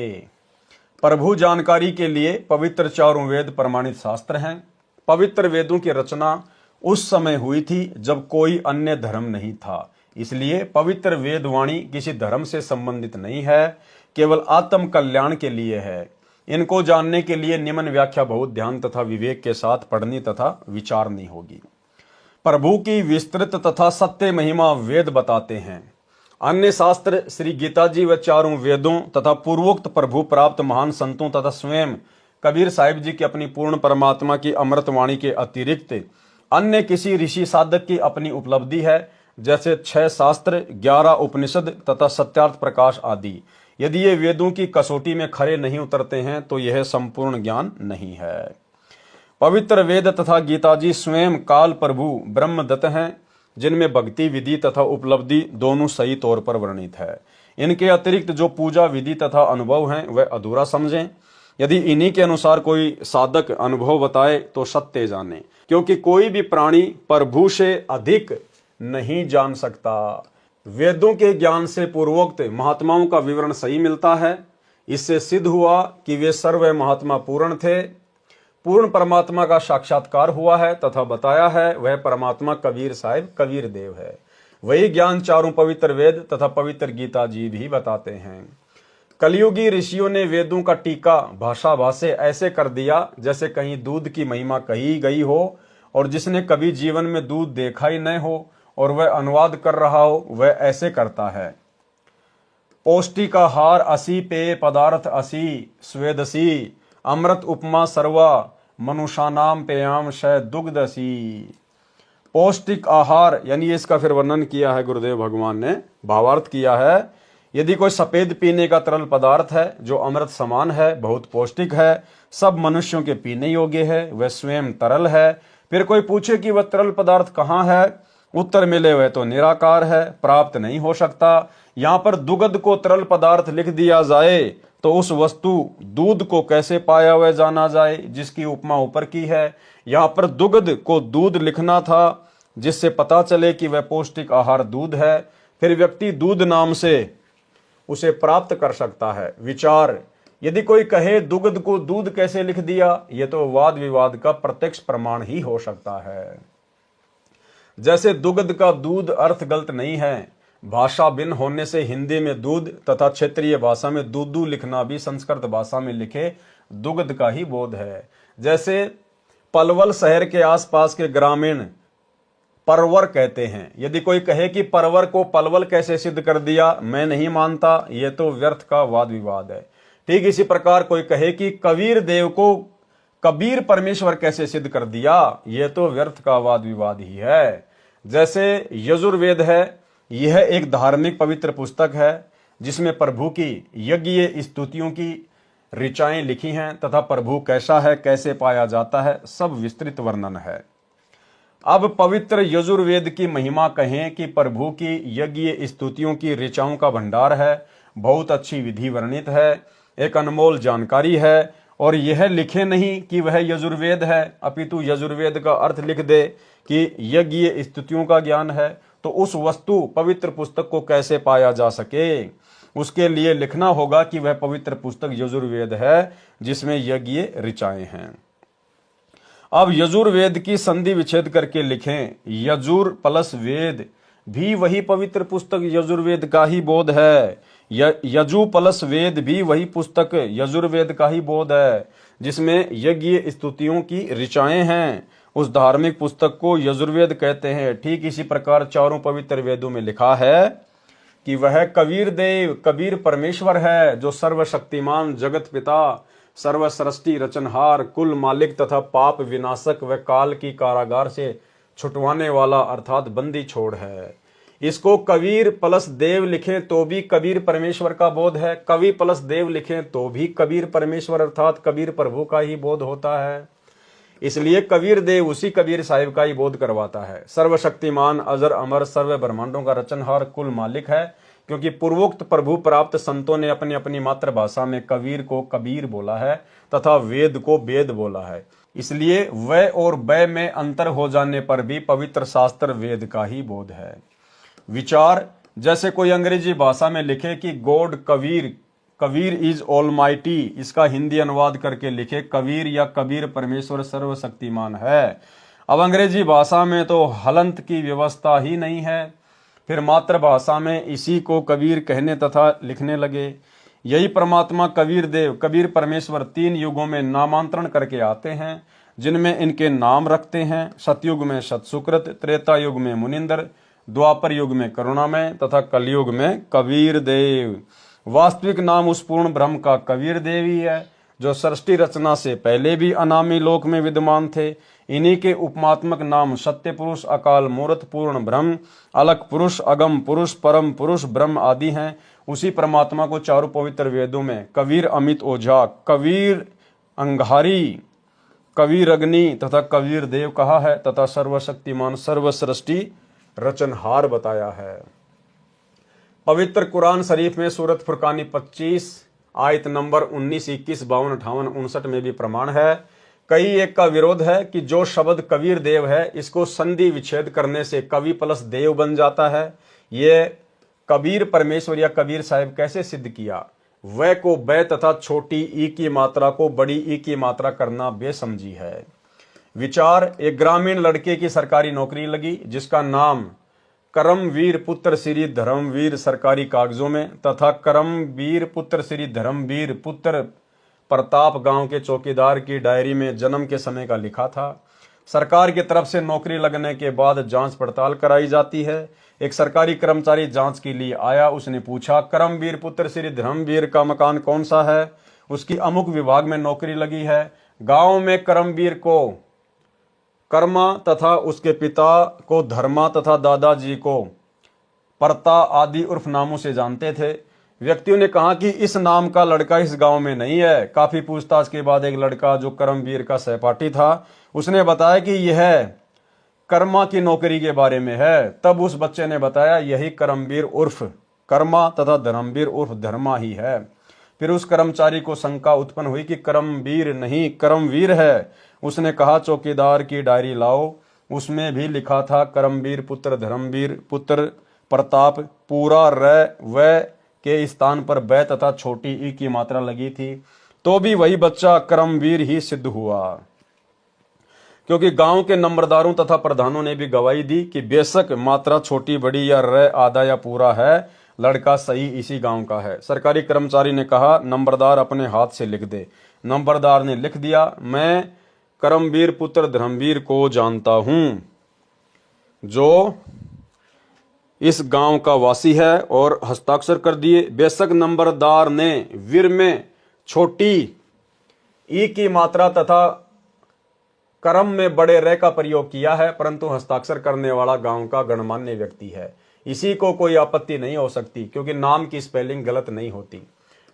प्रभु जानकारी के लिए पवित्र चारों वेद प्रमाणित शास्त्र हैं। पवित्र वेदों की रचना उस समय हुई थी जब कोई अन्य धर्म नहीं था, इसलिए पवित्र वेदवाणी किसी धर्म से संबंधित नहीं है, केवल आत्म कल्याण के लिए है। इनको जानने के लिए निम्न व्याख्या बहुत ध्यान तथा विवेक के साथ पढ़नी तथा विचारनी होगी। प्रभु की विस्तृत तथा सत्य महिमा वेद बताते हैं। अन्य शास्त्र श्री गीता जी व चारों वेदों तथा पूर्वोक्त प्रभु प्राप्त महान संतों तथा स्वयं कबीर साहिब जी की अपनी पूर्ण परमात्मा की अमृतवाणी के अतिरिक्त अन्य किसी ऋषि साधक की अपनी उपलब्धि है, जैसे 6 शास्त्र, 11 उपनिषद तथा सत्यार्थ प्रकाश आदि। यदि ये वेदों की कसौटी में खरे नहीं उतरते हैं तो यह संपूर्ण ज्ञान नहीं है। पवित्र वेद तथा गीता जी स्वयं काल प्रभु ब्रह्मदत्त हैं, जिनमें भक्ति विधि तथा उपलब्धि दोनों सही तौर पर वर्णित है। इनके अतिरिक्त जो पूजा विधि तथा अनुभव हैं वह अधूरा समझें। यदि इन्हीं के अनुसार कोई साधक अनुभव बताए तो सत्य जाने, क्योंकि कोई भी प्राणी प्रभु से अधिक नहीं जान सकता। वेदों के ज्ञान से पूर्वोक्त महात्माओं का विवरण सही मिलता है। इससे सिद्ध हुआ कि वे सर्व महात्मा पूर्ण थे। पूर्ण परमात्मा का साक्षात्कार हुआ है तथा बताया है वह परमात्मा कबीर साहिब कबीर देव है। वही ज्ञान चारों पवित्र वेद तथा पवित्र गीता जी भी बताते हैं। कलयुगी ऋषियों ने वेदों का टीका भाषा भाषे ऐसे कर दिया जैसे कहीं दूध की महिमा कही गई हो, और जिसने कभी जीवन में दूध देखा ही न हो और वह अनुवाद कर रहा हो वह ऐसे करता है। पौष्टिक आहार असी, पेय पदार्थ असी, स्वेदसी, अमृत उपमा सर्वा, मनुष्यानाम पेयाम शय दुग्धसी। पौष्टिक आहार यानी इसका फिर वर्णन किया है गुरुदेव भगवान ने, भावार्थ किया है। यदि कोई सफेद पीने का तरल पदार्थ है जो अमृत समान है, बहुत पौष्टिक है, सब मनुष्यों के पीने योग्य है, वह स्वयं तरल है। फिर कोई पूछे कि वह तरल पदार्थ कहाँ है, उत्तर मिले वह तो निराकार है, प्राप्त नहीं हो सकता। यहाँ पर दुग्ध को तरल पदार्थ लिख दिया जाए तो उस वस्तु दूध को कैसे पाया हुआ जाना जाए, जिसकी उपमा ऊपर की है। यहाँ पर दुग्ध को दूध लिखना था, जिससे पता चले कि वह पौष्टिक आहार दूध है। फिर व्यक्ति दूध नाम से उसे प्राप्त कर सकता है। विचार, यदि कोई कहे दुग्ध को दूध कैसे लिख दिया, यह तो वाद विवाद का प्रत्यक्ष प्रमाण ही हो सकता है। जैसे दुग्ध का दूध अर्थ गलत नहीं है, भाषा भिन्न होने से हिंदी में दूध तथा क्षेत्रीय भाषा में दूधू लिखना भी संस्कृत भाषा में लिखे दुग्ध का ही बोध है। जैसे पलवल शहर के आसपास के ग्रामीण परवर कहते हैं। यदि कोई कहे कि परवर को पलवल कैसे सिद्ध कर दिया, मैं नहीं मानता, यह तो व्यर्थ का वाद विवाद है। ठीक इसी प्रकार कोई कहे कि कबीर देव को कबीर परमेश्वर कैसे सिद्ध कर दिया, यह तो व्यर्थ का वाद विवाद ही है। जैसे यजुर्वेद है, यह एक धार्मिक पवित्र पुस्तक है जिसमें प्रभु की यज्ञ स्तुतियों की ऋचाएं लिखी हैं तथा प्रभु कैसा है, कैसे पाया जाता है, सब विस्तृत वर्णन है। अब पवित्र यजुर्वेद की महिमा कहें कि प्रभु की यज्ञ स्तुतियों की ऋचाओं का भंडार है, बहुत अच्छी विधि वर्णित है, एक अनमोल जानकारी है। और यह लिखे नहीं कि वह यजुर्वेद है, अपितु यजुर्वेद का अर्थ लिख दे कि यज्ञ स्तुतियों का ज्ञान है, तो उस वस्तु पवित्र पुस्तक को कैसे पाया जा सके। उसके लिए लिखना होगा कि वह पवित्र पुस्तक यजुर्वेद है जिसमें यज्ञ ऋचाएं हैं। अब यजुर्वेद की संधि विच्छेद करके लिखें, यजुर प्लस वेद भी वही पवित्र पुस्तक यजुर्वेद का ही बोध है। यजु प्लस वेद भी वही पुस्तक यजुर्वेद का ही बोध है जिसमें यज्ञ स्तुतियों की ऋचाएं हैं। उस धार्मिक पुस्तक को यजुर्वेद कहते हैं। ठीक इसी प्रकार चारों पवित्र वेदों में लिखा है कि वह कबीर देव कबीर परमेश्वर है, जो सर्वशक्तिमान जगत पिता, सर्वसृष्टि रचनहार, कुल मालिक तथा पाप विनाशक व काल की कारागार से छुटवाने वाला अर्थात बंदी छोड़ है। इसको कबीर प्लस देव लिखें तो भी कबीर परमेश्वर का बोध है, कवि प्लस देव लिखें तो भी कबीर परमेश्वर अर्थात कबीर प्रभु का ही बोध होता है। इसलिए कबीर देव उसी कबीर साहिब का ही बोध करवाता है। सर्वशक्तिमान अजर अमर सर्व ब्रह्मांडों का रचनहार कुल मालिक है, क्योंकि पूर्वोक्त प्रभु प्राप्त संतों ने अपनी अपनी मातृभाषा में कबीर को कबीर बोला है तथा वेद को वेद बोला है। इसलिए व और ब में अंतर हो जाने पर भी पवित्र शास्त्र वेद का ही बोध है। विचार, जैसे कोई अंग्रेजी भाषा में लिखे कि God Kabir, Kabir is almighty, इसका हिंदी अनुवाद करके लिखे कबीर या कबीर परमेश्वर सर्वशक्तिमान है। अब अंग्रेजी भाषा में तो हलंत की व्यवस्था ही नहीं है, फिर मातृभाषा में इसी को कबीर कहने तथा लिखने लगे। यही परमात्मा कबीर देव, कबीर परमेश्वर 3 युगों में नामांतरण करके आते हैं, जिनमें इनके नाम रखते हैं। सतयुग में सतसुकृत, त्रेता युग में मुनिंदर, द्वापर युग में करुणामय तथा कलयुग में कबीर देव। वास्तविक नाम उस पूर्ण ब्रह्म का कबीर देव ही है, जो सृष्टि रचना से पहले भी अनामी लोक में विद्यमान थे। इन्हीं के उपमात्मक नाम सत्य पुरुष, अकाल मूर्त, पूर्ण ब्रह्म, अलग पुरुष, अगम पुरुष, परम पुरुष, ब्रह्म आदि हैं। उसी परमात्मा को चारों पवित्र वेदों में कबीर अमित ओझा, कबीर अंगारी, कबीर अग्नि तथा कबीर देव कहा है तथा सर्वशक्तिमान सर्वसृष्टि रचनहार बताया है। पवित्र कुरान शरीफ में सूरत फुरकानी 25 आयत नंबर 19, 21, 52, 58, 59 में भी प्रमाण है। कई एक का विरोध है कि जो शब्द कबीर देव है, इसको संधि विच्छेद करने से कवि प्लस देव बन जाता है। ये कबीर परमेश्वर या कबीर साहिब कैसे सिद्ध किया? वह को बै तथा छोटी ई की मात्रा को बड़ी ई की मात्रा करना बेसमझी है। विचार, एक ग्रामीण लड़के की सरकारी नौकरी लगी, जिसका नाम करमवीर पुत्र श्री धर्मवीर सरकारी कागजों में तथा करमवीर पुत्र श्री धर्मवीर पुत्र प्रताप गांव के चौकीदार की डायरी में जन्म के समय का लिखा था। सरकार की तरफ से नौकरी लगने के बाद जांच पड़ताल कराई जाती है। एक सरकारी कर्मचारी जांच के लिए आया। उसने पूछा, करमवीर पुत्र श्री धर्मवीर का मकान कौन सा है? उसकी अमुक विभाग में नौकरी लगी है। गांव में करमवीर को कर्मा तथा उसके पिता को धर्मा तथा दादाजी को परता आदि उर्फ नामों से जानते थे। व्यक्तियों ने कहा कि इस नाम का लड़का इस गांव में नहीं है। काफी पूछताछ के बाद एक लड़का जो करमवीर का सहपाठी था, उसने बताया कि यह कर्मा की नौकरी के बारे में है। तब उस बच्चे ने बताया, यही करमवीर उर्फ कर्मा तथा धर्मवीर उर्फ धर्मा ही है। फिर उस कर्मचारी को शंका उत्पन्न हुई कि करमवीर नहीं करमवीर है। उसने कहा, चौकीदार की डायरी लाओ। उसमें भी लिखा था करमवीर पुत्र धर्मवीर पुत्र प्रताप, पूरा र व के स्थान पर बै तथा छोटी ई की मात्रा लगी थी। तो भी वही बच्चा करमवीर ही सिद्ध हुआ, क्योंकि गांव के नंबरदारों तथा प्रधानों ने भी गवाही दी कि बेशक मात्रा छोटी बड़ी या र आधा या पूरा है, लड़का सही इसी गांव का है। सरकारी कर्मचारी ने कहा, नंबरदार अपने हाथ से लिख दे। नंबरदार ने लिख दिया, मैं करमवीर पुत्र धर्मवीर को जानता हूं, जो इस गांव का वासी है, और हस्ताक्षर कर दिए। बेशक नंबरदार ने वीर में छोटी ई की मात्रा तथा करम में बड़े रे का प्रयोग किया है, परंतु हस्ताक्षर करने वाला गांव का गणमान्य व्यक्ति है। इसी को कोई आपत्ति नहीं हो सकती, क्योंकि नाम की स्पेलिंग गलत नहीं होती।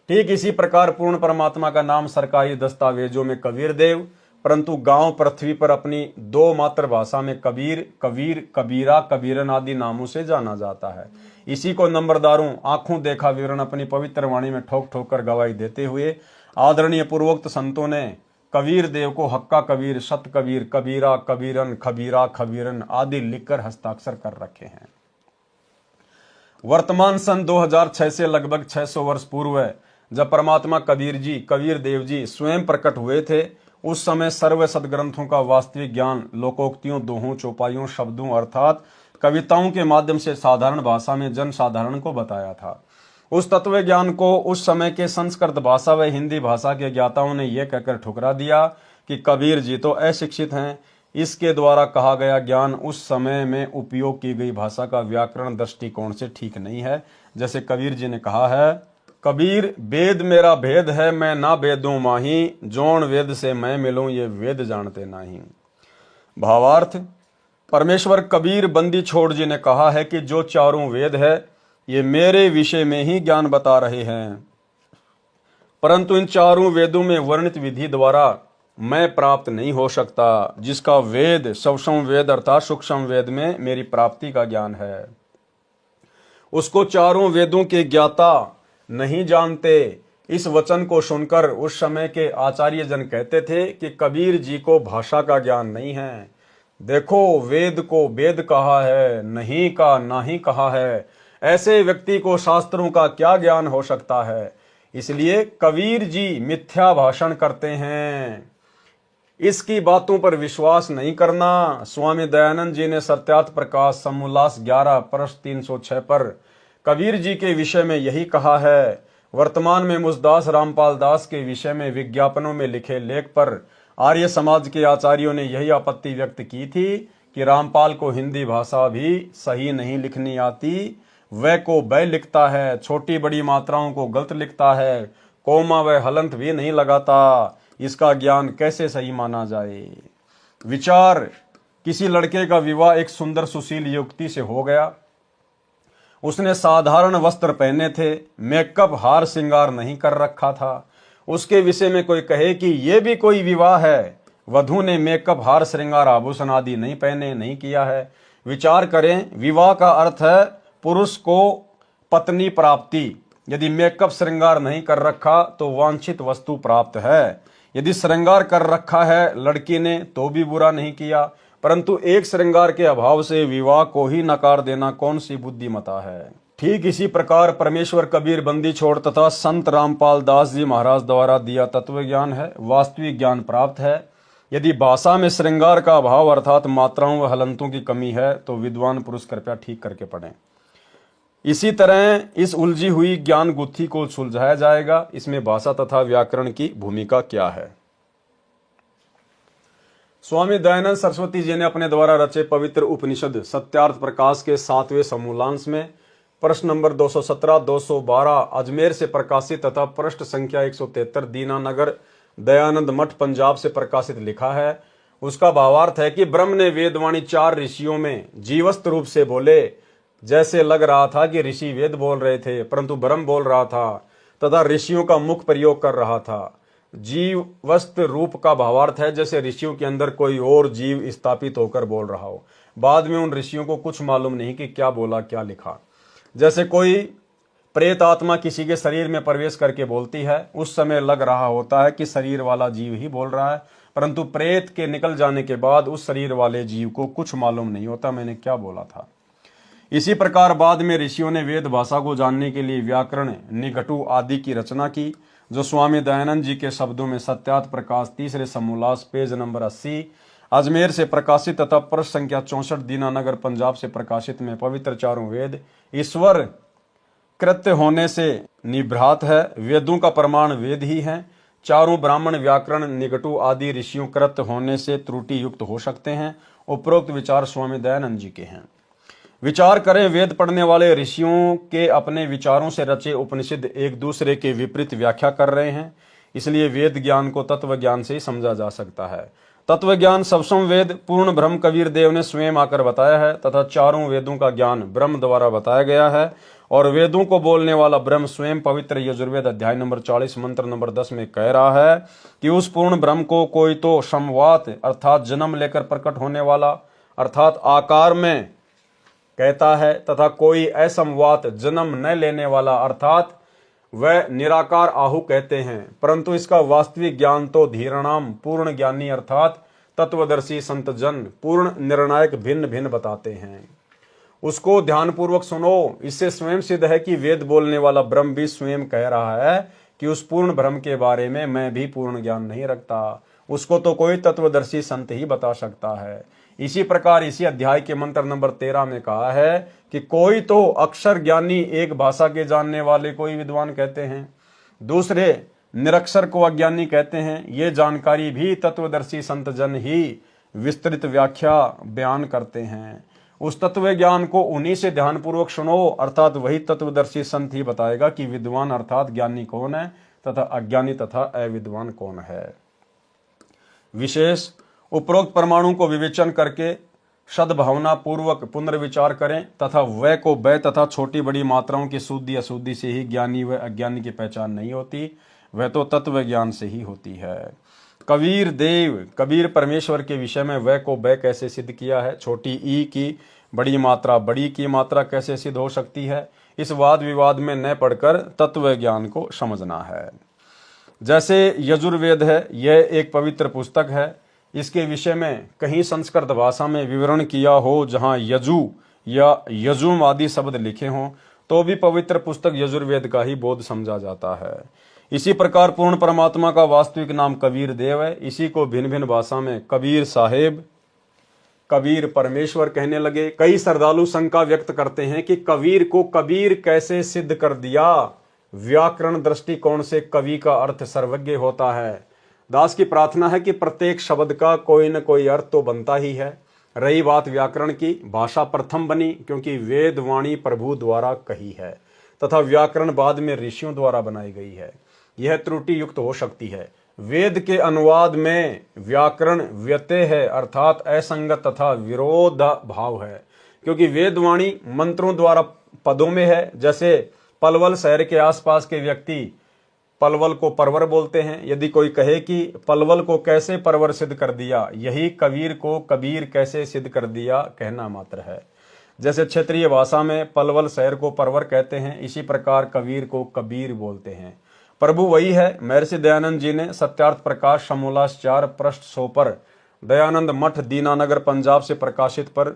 ठीक इसी प्रकार पूर्ण परमात्मा का नाम सरकारी दस्तावेजों में कबीर देव, परंतु गांव पृथ्वी पर अपनी 2 मातृभाषा में कबीर, कबीर, कबीरा, कबीरन आदि नामों से जाना जाता है। इसी को नंबरदारों आंखों देखा विवरण अपनी पवित्र वाणी में ठोक ठोक कर गवाही देते हुए आदरणीय पूर्वोक्त संतों ने कबीर देव को हक्का कबीर, सत कबीर, कबीरा, कबीरन, खबीरा, खबीरन आदि लिखकर हस्ताक्षर कर रखे हैं। वर्तमान सन 2006 से लगभग 600 वर्ष पूर्व जब परमात्मा कबीर जी, कबीर देव जी स्वयं प्रकट हुए थे, उस समय सर्व सदग्रंथों का वास्तविक ज्ञान लोकोक्तियों, दोहों, चौपाइयों, शब्दों अर्थात कविताओं के माध्यम से साधारण भाषा में जन साधारण को बताया था। उस तत्व ज्ञान को उस समय के संस्कृत भाषा व हिंदी भाषा के ज्ञाताओं ने यह कहकर ठुकरा दिया कि कबीर जी तो अशिक्षित हैं। इसके द्वारा कहा गया ज्ञान उस समय में उपयोग की गई भाषा का व्याकरण दृष्टिकोण से ठीक नहीं है। जैसे कबीर जी ने कहा है, कबीर वेद मेरा भेद है, मैं ना वेदों माही, जोन वेद से मैं मिलूं ये वेद जानते नहीं। भावार्थ, परमेश्वर कबीर बंदी छोड़ जी ने कहा है कि जो चारों वेद है ये मेरे विषय में ही ज्ञान बता रहे हैं, परंतु इन चारों वेदों में वर्णित विधि द्वारा मैं प्राप्त नहीं हो सकता, जिसका वेद सवसम वेद अर्थात सूक्ष्म वेद में मेरी प्राप्ति का ज्ञान है। उसको चारों वेदों के ज्ञाता नहीं जानते, इस वचन को सुनकर उस समय के आचार्य जन कहते थे कि कबीर जी को भाषा का ज्ञान नहीं है। देखो, वेद को वेद कहा है, नहीं का नाही कहा है, ऐसे व्यक्ति को शास्त्रों का क्या ज्ञान हो सकता है। इसलिए कबीर जी मिथ्या भाषण करते हैं, इसकी बातों पर विश्वास नहीं करना। स्वामी दयानंद जी ने सत्यार्थ प्रकाश समोल्लास 11 पृष्ठ 306 पर कबीर जी के विषय में यही कहा है। वर्तमान में मुझदास रामपाल दास के विषय में विज्ञापनों में लिखे लेख पर आर्य समाज के आचार्यों ने यही आपत्ति व्यक्त की थी कि रामपाल को हिंदी भाषा भी सही नहीं लिखनी आती, वह को बै लिखता है, छोटी बड़ी मात्राओं को गलत लिखता है, कोमा व हलंत भी नहीं लगाता, इसका ज्ञान कैसे सही माना जाए। विचार, किसी लड़के का विवाह एक सुंदर सुशील युवती से हो गया। उसने साधारण वस्त्र पहने थे, मेकअप हार श्रृंगार नहीं कर रखा था। उसके विषय में कोई कहे कि यह भी कोई विवाह है, वधू ने मेकअप हार श्रृंगार आभूषण आदि नहीं पहने, नहीं किया है। विचार करें, विवाह का अर्थ है पुरुष को पत्नी प्राप्ति। यदि मेकअप श्रृंगार नहीं कर रखा तो वांछित वस्तु प्राप्त है, यदि श्रृंगार कर रखा है लड़की ने तो भी बुरा नहीं किया, परंतु एक श्रृंगार के अभाव से विवाह को ही नकार देना कौन सी बुद्धिमता है। ठीक इसी प्रकार परमेश्वर कबीर बंदी छोड़ तथा संत रामपाल दास जी महाराज द्वारा दिया तत्व ज्ञान है, वास्तविक ज्ञान प्राप्त है। यदि भाषा में श्रृंगार का अभाव अर्थात मात्राओं व हलंतों की कमी है तो विद्वान पुरुष कृपया ठीक करके पढ़ें। इसी तरह इस उलझी हुई ज्ञान गुत्थी को सुलझाया जाएगा। इसमें भाषा तथा व्याकरण की भूमिका क्या है। स्वामी दयानंद सरस्वती जी ने अपने द्वारा रचे पवित्र उपनिषद सत्यार्थ प्रकाश के 7वें समूलांश में प्रश्न नंबर 217, 212 अजमेर से प्रकाशित तथा पृष्ठ संख्या 173 दीनानगर दयानंद मठ पंजाब से प्रकाशित लिखा है। उसका भावार्थ है कि ब्रह्म ने वेदवाणी 4 ऋषियों में जीवस्त रूप से बोले। जैसे लग रहा था कि ऋषि वेद बोल रहे थे, परंतु ब्रह्म बोल रहा था तथा ऋषियों का मुख प्रयोग कर रहा था। जीवस्त रूप का भावार्थ है जैसे ऋषियों के अंदर कोई और जीव स्थापित होकर बोल रहा हो। बाद में उन ऋषियों को कुछ मालूम नहीं कि क्या बोला क्या लिखा। जैसे कोई प्रेत आत्मा किसी के शरीर में प्रवेश करके बोलती है, उस समय लग रहा होता है कि शरीर वाला जीव ही बोल रहा है, परंतु प्रेत के निकल जाने के बाद उस शरीर वाले जीव को कुछ मालूम नहीं होता मैंने क्या बोला था। इसी प्रकार बाद में ऋषियों ने वेद भाषा को जानने के लिए व्याकरण, निघटु आदि की रचना की, जो स्वामी दयानंद जी के शब्दों में सत्यार्थ प्रकाश 3रे समूलास पेज नंबर 80 अजमेर से प्रकाशित तथा पृष्ठ संख्या 64 दीनानगर पंजाब से प्रकाशित में पवित्र चारों वेद ईश्वर कृत्य होने से निभ्रात है। वेदों का प्रमाण वेद ही है। चारों ब्राह्मण व्याकरण निघटु आदि ऋषियों कृत्य होने से त्रुटि युक्त हो सकते हैं। उपरोक्त विचार स्वामी दयानंद जी के हैं। विचार करें, वेद पढ़ने वाले ऋषियों के अपने विचारों से रचे उपनिषद एक दूसरे के विपरीत व्याख्या कर रहे हैं, इसलिए वेद ज्ञान को तत्व ज्ञान से ही समझा जा सकता है। तत्व ज्ञान सबसम वेद पूर्ण ब्रह्म कबीर देव ने स्वयं आकर बताया है तथा चारों वेदों का ज्ञान ब्रह्म द्वारा बताया गया है, और वेदों को बोलने वाला ब्रह्म स्वयं पवित्र यजुर्वेद अध्याय नंबर 40 मंत्र नंबर 10 में कह रहा है कि उस पूर्ण ब्रह्म को कोई तो समवात अर्थात जन्म लेकर प्रकट होने वाला अर्थात आकार में कहता है तथा कोई असमवात जन्म न लेने वाला अर्थात वह निराकार आहु कहते हैं। परंतु इसका वास्तविक ज्ञान तो धीरणाम पूर्ण ज्ञानी अर्थात तत्वदर्शी संत जन पूर्ण निर्णायक भिन्न भिन्न बताते हैं। उसको ध्यानपूर्वक सुनो। इससे स्वयं सिद्ध है कि वेद बोलने वाला ब्रह्म भी स्वयं कह रहा है कि उस पूर्ण ब्रह्म के बारे में मैं भी पूर्ण ज्ञान नहीं रखता, उसको तो कोई तत्वदर्शी संत ही बता सकता है। इसी प्रकार इसी अध्याय के मंत्र नंबर 13 में कहा है कि कोई तो अक्षर ज्ञानी एक भाषा के जानने वाले कोई विद्वान कहते हैं, दूसरे निरक्षर को अज्ञानी कहते हैं। ये जानकारी भी तत्वदर्शी संत जन ही विस्तृत व्याख्या बयान करते हैं। उस तत्व ज्ञान को उन्हीं से ध्यानपूर्वक सुनो, अर्थात वही तत्वदर्शी संत ही बताएगा कि विद्वान अर्थात ज्ञानी कौन है तथा अज्ञानी तथा अविद्वान कौन है। विशेष उपरोक्त परमाणु को विवेचन करके सद्भावना पूर्वक पुनर्विचार करें तथा वह को वह तथा छोटी बड़ी मात्राओं की शुद्धि अशुद्धि से ही ज्ञानी व अज्ञानी की पहचान नहीं होती, वह तो तत्व ज्ञान से ही होती है। कबीर परमेश्वर के विषय में वह को वह कैसे सिद्ध किया है, छोटी ई की बड़ी मात्रा बड़ी की मात्रा कैसे सिद्ध हो सकती है, इस वाद विवाद में न पढ़कर तत्व ज्ञान को समझना है। जैसे यजुर्वेद है, यह एक पवित्र पुस्तक है। इसके विषय में कहीं संस्कृत भाषा में विवरण किया हो, जहां यजु या यजुम आदि शब्द लिखे हों, तो भी पवित्र पुस्तक यजुर्वेद का ही बोध समझा जाता है। इसी प्रकार पूर्ण परमात्मा का वास्तविक नाम कबीर देव है। इसी को भिन्न भिन्न भाषा में कबीर साहेब, कबीर परमेश्वर कहने लगे। कई श्रद्धालु शंका व्यक्त करते हैं कि कबीर को कबीर कैसे सिद्ध कर दिया। व्याकरण दृष्टिकोण से कवि का अर्थ सर्वज्ञ होता है। दास की प्रार्थना है कि प्रत्येक शब्द का कोई न कोई अर्थ तो बनता ही है। रही बात व्याकरण की, भाषा प्रथम बनी क्योंकि वेद वाणी प्रभु द्वारा कही है तथा व्याकरण बाद में ऋषियों द्वारा बनाई गई है। यह त्रुटि युक्त हो सकती है। वेद के अनुवाद में व्याकरण व्यत्यय है, अर्थात असंगत तथा विरोध भाव है, क्योंकि वेदवाणी मंत्रों द्वारा पदों में है। जैसे पलवल शहर के आसपास के व्यक्ति पलवल को परवर बोलते हैं। यदि कोई कहे कि पलवल को कैसे परवर सिद्ध कर दिया, यही कबीर को कबीर कैसे सिद्ध कर दिया कहना मात्र है। जैसे क्षेत्रीय भाषा में पलवल शहर को परवर कहते हैं, इसी प्रकार कबीर को कबीर बोलते हैं। प्रभु वही है। महर्षि दयानंद जी ने सत्यार्थ प्रकाश समोल्लास 4 पृष्ठ 100 पर दयानंद मठ दीनानगर पंजाब से प्रकाशित पर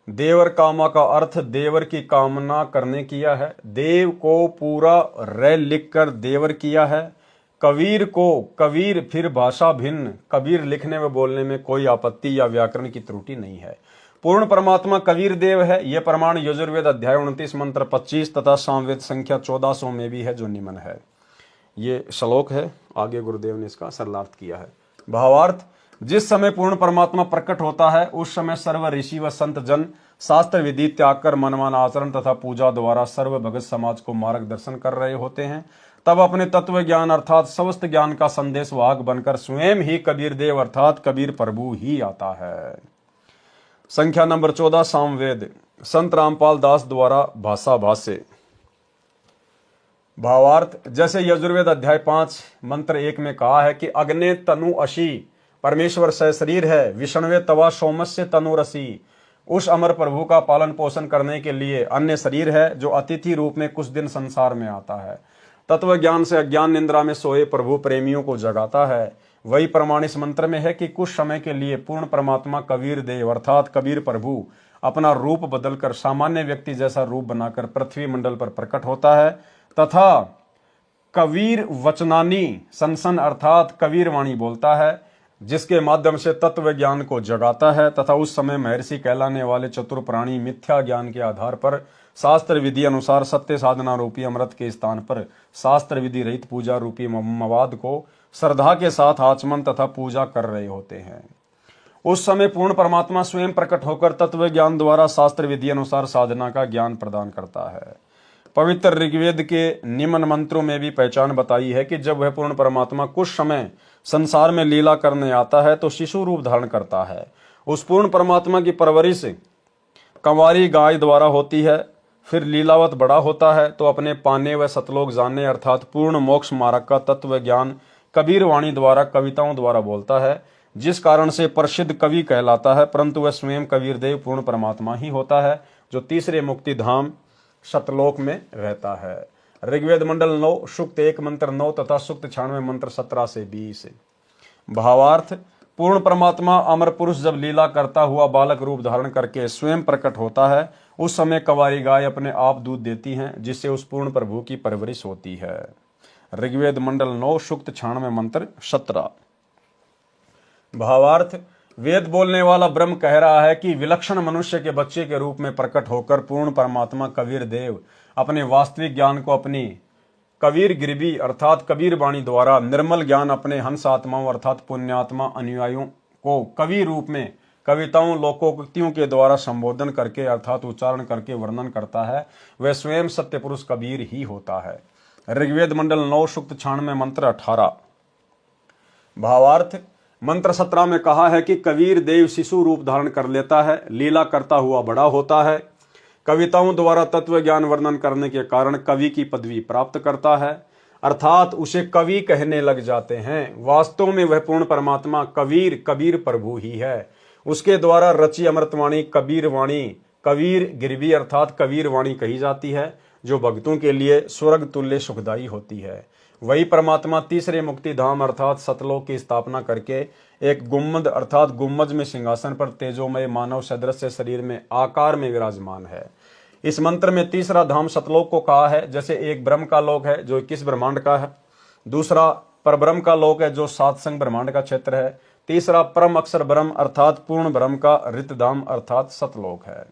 देवर कामा का अर्थ देवर की कामना करने किया है। देव को पूरा रे लिखकर देवर किया है। कबीर को कबीर, फिर भाषा भिन्न कबीर लिखने व बोलने में कोई आपत्ति या व्याकरण की त्रुटि नहीं है। पूर्ण परमात्मा कबीर देव है। यह प्रमाण यजुर्वेद अध्याय 29 मंत्र 25 तथा सामवेद संख्या 1400 में भी है, जो निम्न है। ये श्लोक है, आगे गुरुदेव ने इसका सरलार्थ किया है। भावार्थ, जिस समय पूर्ण परमात्मा प्रकट होता है उस समय सर्व ऋषि व संत जन शास्त्र विधि त्याग कर मनमान आचरण तथा पूजा द्वारा सर्व भगत समाज को मार्गदर्शन कर रहे होते हैं। तब अपने तत्व ज्ञान अर्थात समस्त ज्ञान का संदेश वाहक बनकर स्वयं ही कबीर देव अर्थात कबीर प्रभु ही आता है। संख्या नंबर 14 सामवेद, संत रामपाल दास द्वारा भाषा भाष्य। भावार्थ, जैसे यजुर्वेद अध्याय 5 मंत्र 1 में कहा है कि अग्ने तनु अशी, परमेश्वर शरीर है, विष्णवे तवा सोमस्य तनु रसी। उस अमर प्रभु का पालन पोषण करने के लिए अन्य शरीर है जो अतिथि रूप में कुछ दिन संसार में आता है। तत्व ज्ञान से अज्ञान निंद्रा में सोए प्रभु प्रेमियों को जगाता है। वही प्रमाण इस मंत्र में है कि कुछ समय के लिए पूर्ण परमात्मा कबीर देव अर्थात कबीर प्रभु अपना रूप बदलकर सामान्य व्यक्ति जैसा रूप बनाकर पृथ्वी मंडल पर प्रकट होता है तथा कबीर वचनानी सनसन अर्थात कबीर वाणी बोलता है, जिसके माध्यम से तत्व ज्ञान को जगाता है। तथा उस समय महर्षि कहलाने वाले चतुर प्राणी मिथ्या ज्ञान के आधार पर शास्त्र विधि अनुसार सत्य साधना रूपी अमृत के स्थान पर शास्त्र विधि रहित पूजा रूपी मवाद को श्रद्धा के साथ आचमन तथा पूजा कर रहे होते हैं। उस समय पूर्ण परमात्मा स्वयं प्रकट होकर तत्व ज्ञान द्वारा शास्त्र विधि अनुसार साधना का ज्ञान प्रदान करता है। पवित्र ऋग्वेद के निम्न मंत्रों में भी पहचान बताई है कि जब वह पूर्ण परमात्मा कुछ समय संसार में लीला करने आता है तो शिशु रूप धारण करता है। उस पूर्ण परमात्मा की परवरिश कंवारी गाय द्वारा होती है, फिर लीलावत बड़ा होता है तो अपने पाने व सतलोक जानने अर्थात पूर्ण मोक्ष मार्ग का तत्व ज्ञान कबीर वाणी द्वारा कविताओं द्वारा बोलता है, जिस कारण से प्रसिद्ध कवि कहलाता है। परंतु वह स्वयं कबीर देव पूर्ण परमात्मा ही होता है जो तीसरे मुक्ति धाम सतलोक में रहता है। ऋग्वेद मंडल 9 सूक्त 1 मंत्र 9 तथा सूक्त 96 मंत्र 17 से 20। भावार्थ, पूर्ण परमात्मा अमर पुरुष जब लीला करता हुआ बालक रूप धारण करके स्वयं प्रकट होता है उस समय कवारी गाय अपने आप दूध देती हैं, जिससे उस पूर्ण प्रभु की परवरिश होती है। ऋग्वेद मंडल 9 सूक्त 96 मंत्र 17। भावार्थ, वेद बोलने वाला ब्रह्म कह रहा है कि विलक्षण मनुष्य के बच्चे के रूप में प्रकट होकर पूर्ण परमात्मा कबीर देव अपने वास्तविक ज्ञान को अपनी कबीर गिरबी अर्थात कबीर वाणी द्वारा निर्मल ज्ञान अपने हंस आत्माओं अर्थात पुण्यात्मा अनुयायियों को कवि रूप में कविताओं लोकोक्तियों के द्वारा संबोधन करके अर्थात उच्चारण करके वर्णन करता है। वह स्वयं सत्य पुरुष कबीर ही होता है। ऋग्वेद मंडल 9 सूक्त 96 मंत्र 18। भावार्थ, मंत्र 17 में कहा है कि कबीर देव शिशु रूप धारण कर लेता है, लीला करता हुआ बड़ा होता है, कविताओं द्वारा तत्व ज्ञान वर्णन करने के कारण कवि की पदवी प्राप्त करता है अर्थात उसे कवि कहने लग जाते हैं। वास्तव में वह पूर्ण परमात्मा कबीर प्रभु ही है। उसके द्वारा रची अमृतवाणी कबीर वाणी कबीर गिरवी अर्थात कबीर वाणी कही जाती है, जो भक्तों के लिए स्वर्ग तुल्य सुखदायी होती है। वही परमात्मा तीसरे मुक्ति धाम अर्थात सतलोक की स्थापना करके एक गुम्मद अर्थात गुम्मज में सिंहासन पर तेजोमय मानव सदृश शरीर में आकार में विराजमान है। इस मंत्र में तीसरा धाम सतलोक को कहा है। जैसे एक ब्रह्म का लोक है जो 21 ब्रह्मांड का है, दूसरा परब्रह्म का लोक है जो 7 संग ब्रह्मांड का क्षेत्र है, तीसरा परम अक्षर ब्रह्म अर्थात पूर्ण ब्रह्म का रितधाम अर्थात सतलोक है।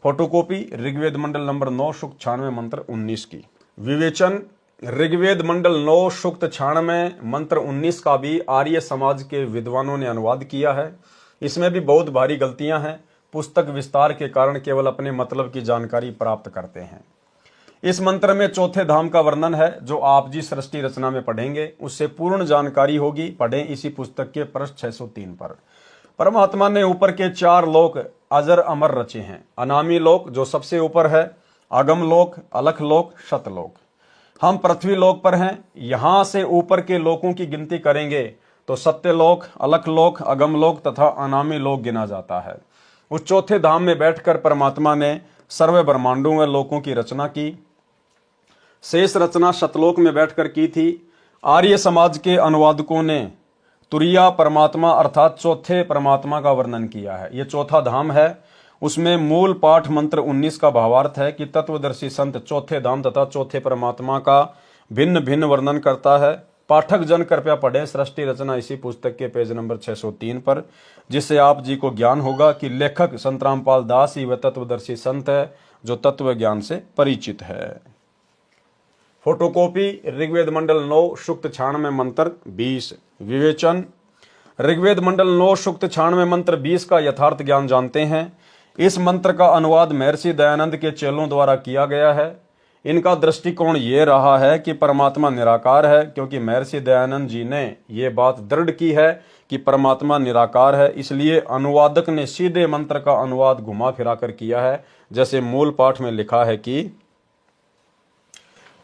फोटोकॉपी ऋग्वेद मंडल नंबर 9 सूक्त 96 मंत्र 19 की। विवेचन ऋग्वेद मंडल 9 सूक्त 96 मंत्र 19 का भी आर्य समाज के विद्वानों ने अनुवाद किया है। इसमें भी बहुत भारी गलतियां हैं। पुस्तक विस्तार के कारण केवल अपने मतलब की जानकारी प्राप्त करते हैं। इस मंत्र में चौथे धाम का वर्णन है जो आप जी सृष्टि रचना में पढ़ेंगे उससे पूर्ण जानकारी होगी। पढ़ें इसी पुस्तक के पृष्ठ 603 पर। परमात्मा ने ऊपर के 4 लोक अजर अमर रचे हैं। अनामी लोक जो सबसे ऊपर है, अगम लोक, अलख लोक, शतलोक। हम पृथ्वी लोक पर हैं। यहां से ऊपर के लोकों की गिनती करेंगे तो सत्यलोक, अलख लोक, अगम लोक तथा अनामी लोक गिना जाता है। उस चौथे धाम में बैठकर परमात्मा ने सर्व ब्रह्मांडों व लोकों की रचना की। शेष रचना सतलोक में बैठकर की थी। आर्य समाज के अनुवादकों ने तुरिया परमात्मा अर्थात चौथे परमात्मा का वर्णन किया है। यह चौथा धाम है। उसमें मूल पाठ मंत्र 19 का भावार्थ है कि तत्वदर्शी संत चौथे धाम तथा चौथे परमात्मा का भिन्न भिन्न वर्णन करता है। पाठक जन कृपया पढ़ें सृष्टि रचना इसी पुस्तक के पेज नंबर 603 पर, जिससे आप जी को ज्ञान होगा कि लेखक संत रामपाल दास ही वह तत्वदर्शी संत है जो तत्व ज्ञान से परिचित है। फोटोकॉपी ऋग्वेद मंडल 9 सूक्त 96 मंत्र 20। विवेचन ऋग्वेद मंडल 9 सूक्त 96 मंत्र 20 का यथार्थ ज्ञान जानते हैं। इस मंत्र का अनुवाद महर्षि दयानंद के चेलों द्वारा किया गया है। इनका दृष्टिकोण ये रहा है कि परमात्मा निराकार है, क्योंकि महर्षि दयानंद जी ने ये बात दृढ़ की है कि परमात्मा निराकार है। इसलिए अनुवादक ने सीधे मंत्र का अनुवाद घुमा फिरा कर किया है। जैसे मूल पाठ में लिखा है कि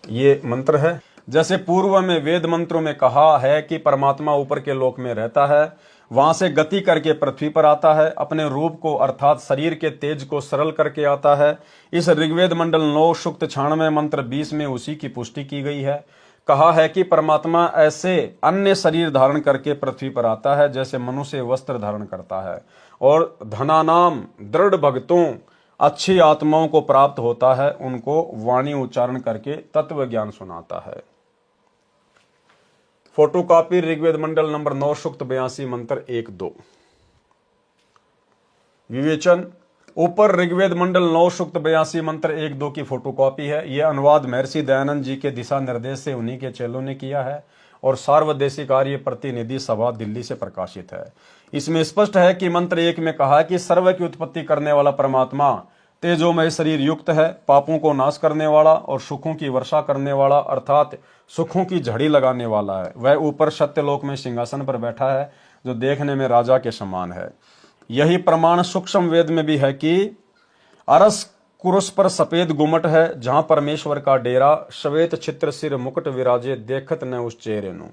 ये मंत्र है, जैसे पूर्व में वेद मंत्रों में कहा है कि परमात्मा ऊपर के लोक में रहता है, वहां से गति करके पृथ्वी पर आता है, अपने रूप को अर्थात शरीर के तेज को सरल करके आता है। इस ऋग्वेद मंडल 9 सूक्त 96 मंत्र 20 में उसी की पुष्टि की गई है। कहा है कि परमात्मा ऐसे अन्य शरीर धारण करके पृथ्वी पर आता है जैसे मनुष्य वस्त्र धारण करता है, और धनानाम दृढ़ भक्तों अच्छी आत्माओं को प्राप्त होता है, उनको वाणी उच्चारण करके तत्व ज्ञान सुनाता है। फोटोकॉपी ऋग्वेद मंडल नंबर 9 सूक्त 82 मंत्र 1-2। विवेचन ऊपर ऋग्वेद मंडल 9 सूक्त 82 मंत्र 1-2 की फोटोकॉपी है। यह अनुवाद महर्षि दयानंद जी के दिशा निर्देश से उन्हीं के चेलों ने किया है और सार्वदेशिक आर्य प्रतिनिधि सभा दिल्ली से प्रकाशित है। इसमें स्पष्ट है कि मंत्र 1 में कहा कि सर्व की उत्पत्ति करने वाला परमात्मा तेजोमय शरीर युक्त है, पापों को नाश करने वाला और सुखों की वर्षा करने वाला अर्थात सुखों की झड़ी लगाने वाला है। वह ऊपर सत्यलोक में सिंहासन पर बैठा है जो देखने में राजा के समान है। यही प्रमाण सूक्ष्म वेद में भी है कि अरस कुरुस पर सफेद गुमट है, जहां परमेश्वर का डेरा, श्वेत चित्र सिर मुकुट विराजे, देखत न उस चेहरे नु।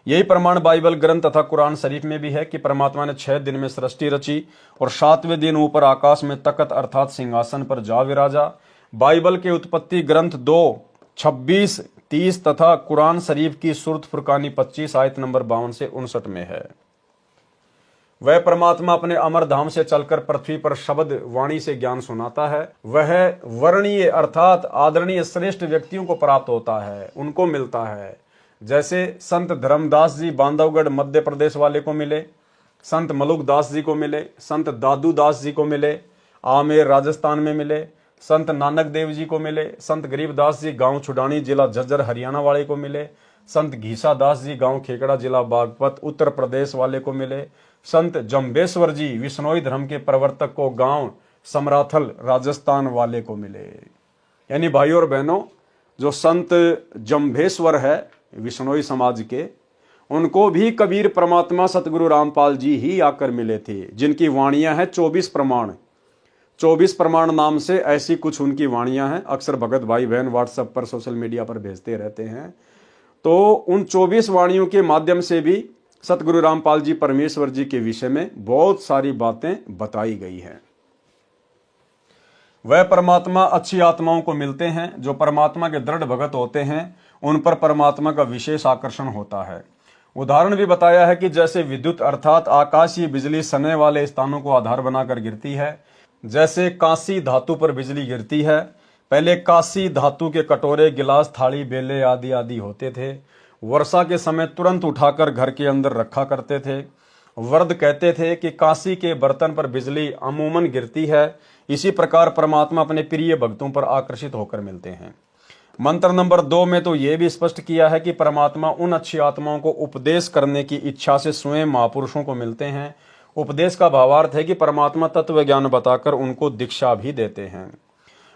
यही प्रमाण बाइबल ग्रंथ तथा कुरान शरीफ में भी है कि परमात्मा ने 6 दिन में सृष्टि रची और 7वें दिन ऊपर आकाश में तकत अर्थात सिंहासन पर जा विराजा। बाइबल के उत्पत्ति ग्रंथ 2, 26, 30 तथा कुरान शरीफ की सूरत फुरकानी 25 आयत नंबर 52 से 59 में है। वह परमात्मा अपने अमर धाम से चलकर पृथ्वी पर शब्द वाणी से ज्ञान सुनाता है। वह वर्णीय अर्थात आदरणीय श्रेष्ठ व्यक्तियों को प्राप्त होता है, उनको मिलता है। जैसे संत धर्मदास जी बांधवगढ़ मध्य प्रदेश वाले को मिले, संत मलुक दास जी को मिले, संत दादू दास जी को मिले, आमेर राजस्थान में मिले, संत नानक देव जी को मिले, संत गरीबदास जी गांव छुडानी जिला झज्जर हरियाणा वाले को मिले, संत घीसा दास जी गांव खेकड़ा जिला बागपत उत्तर प्रदेश वाले को मिले, संत जम्बेश्वर जी विश्नोई धर्म के प्रवर्तक को गांव समराथल राजस्थान वाले को मिले। यानी भाइयों और बहनों, जो संत जम्बेश्वर है विश्नोई समाज के, उनको भी कबीर परमात्मा सतगुरु रामपाल जी ही आकर मिले थे, जिनकी वाणियां हैं 24 प्रमाण। 24 प्रमाण नाम से ऐसी कुछ उनकी वाणियां हैं। अक्सर भगत भाई बहन व्हाट्सएप पर सोशल मीडिया पर भेजते रहते हैं। तो उन 24 वाणियों के माध्यम से भी सतगुरु रामपाल जी परमेश्वर जी के विषय में बहुत सारी बातें बताई गई हैं। वह परमात्मा अच्छी आत्माओं को मिलते हैं जो परमात्मा के दृढ़ भगत होते हैं, उन पर परमात्मा का विशेष आकर्षण होता है। उदाहरण भी बताया है कि जैसे विद्युत अर्थात आकाशीय बिजली सने वाले स्थानों को आधार बनाकर गिरती है, जैसे कांसी धातु पर बिजली गिरती है। पहले कांसी धातु के कटोरे, गिलास, थाली, बेले आदि आदि होते थे। वर्षा के समय तुरंत उठाकर घर के अंदर रखा करते थे। वर्द कहते थे कि कांसी के बर्तन पर बिजली अमूमन गिरती है। इसी प्रकार परमात्मा अपने प्रिय भक्तों पर आकर्षित होकर मिलते हैं। मंत्र नंबर 2 में तो यह भी स्पष्ट किया है कि परमात्मा उन अच्छी आत्माओं को उपदेश करने की इच्छा से स्वयं महापुरुषों को मिलते हैं। उपदेश का भावार्थ है कि परमात्मा तत्व ज्ञान बताकर उनको दीक्षा भी देते हैं।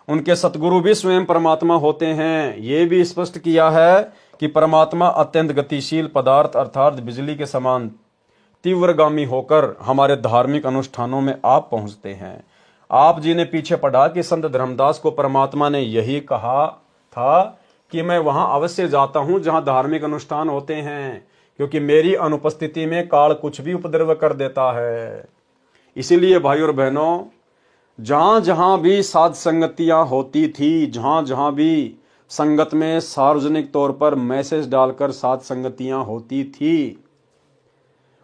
उनके सतगुरु भी स्वयं परमात्मा होते हैं। ये भी स्पष्ट किया है कि परमात्मा अत्यंत गतिशील पदार्थ अर्थात बिजली के समान तीव्रगामी होकर हमारे धार्मिक अनुष्ठानों में आप पहुंचते हैं। आप जी ने पीछे पढ़ा कि संत धर्मदास को परमात्मा ने यही कहा था कि मैं वहां अवश्य जाता हूं जहां धार्मिक अनुष्ठान होते हैं, क्योंकि मेरी अनुपस्थिति में काल कुछ भी उपद्रव कर देता है। इसीलिए भाई और बहनों, जहां जहां भी साध संगतियां होती थी, जहां जहां भी संगत में सार्वजनिक तौर पर मैसेज डालकर साध संगतियां होती थी,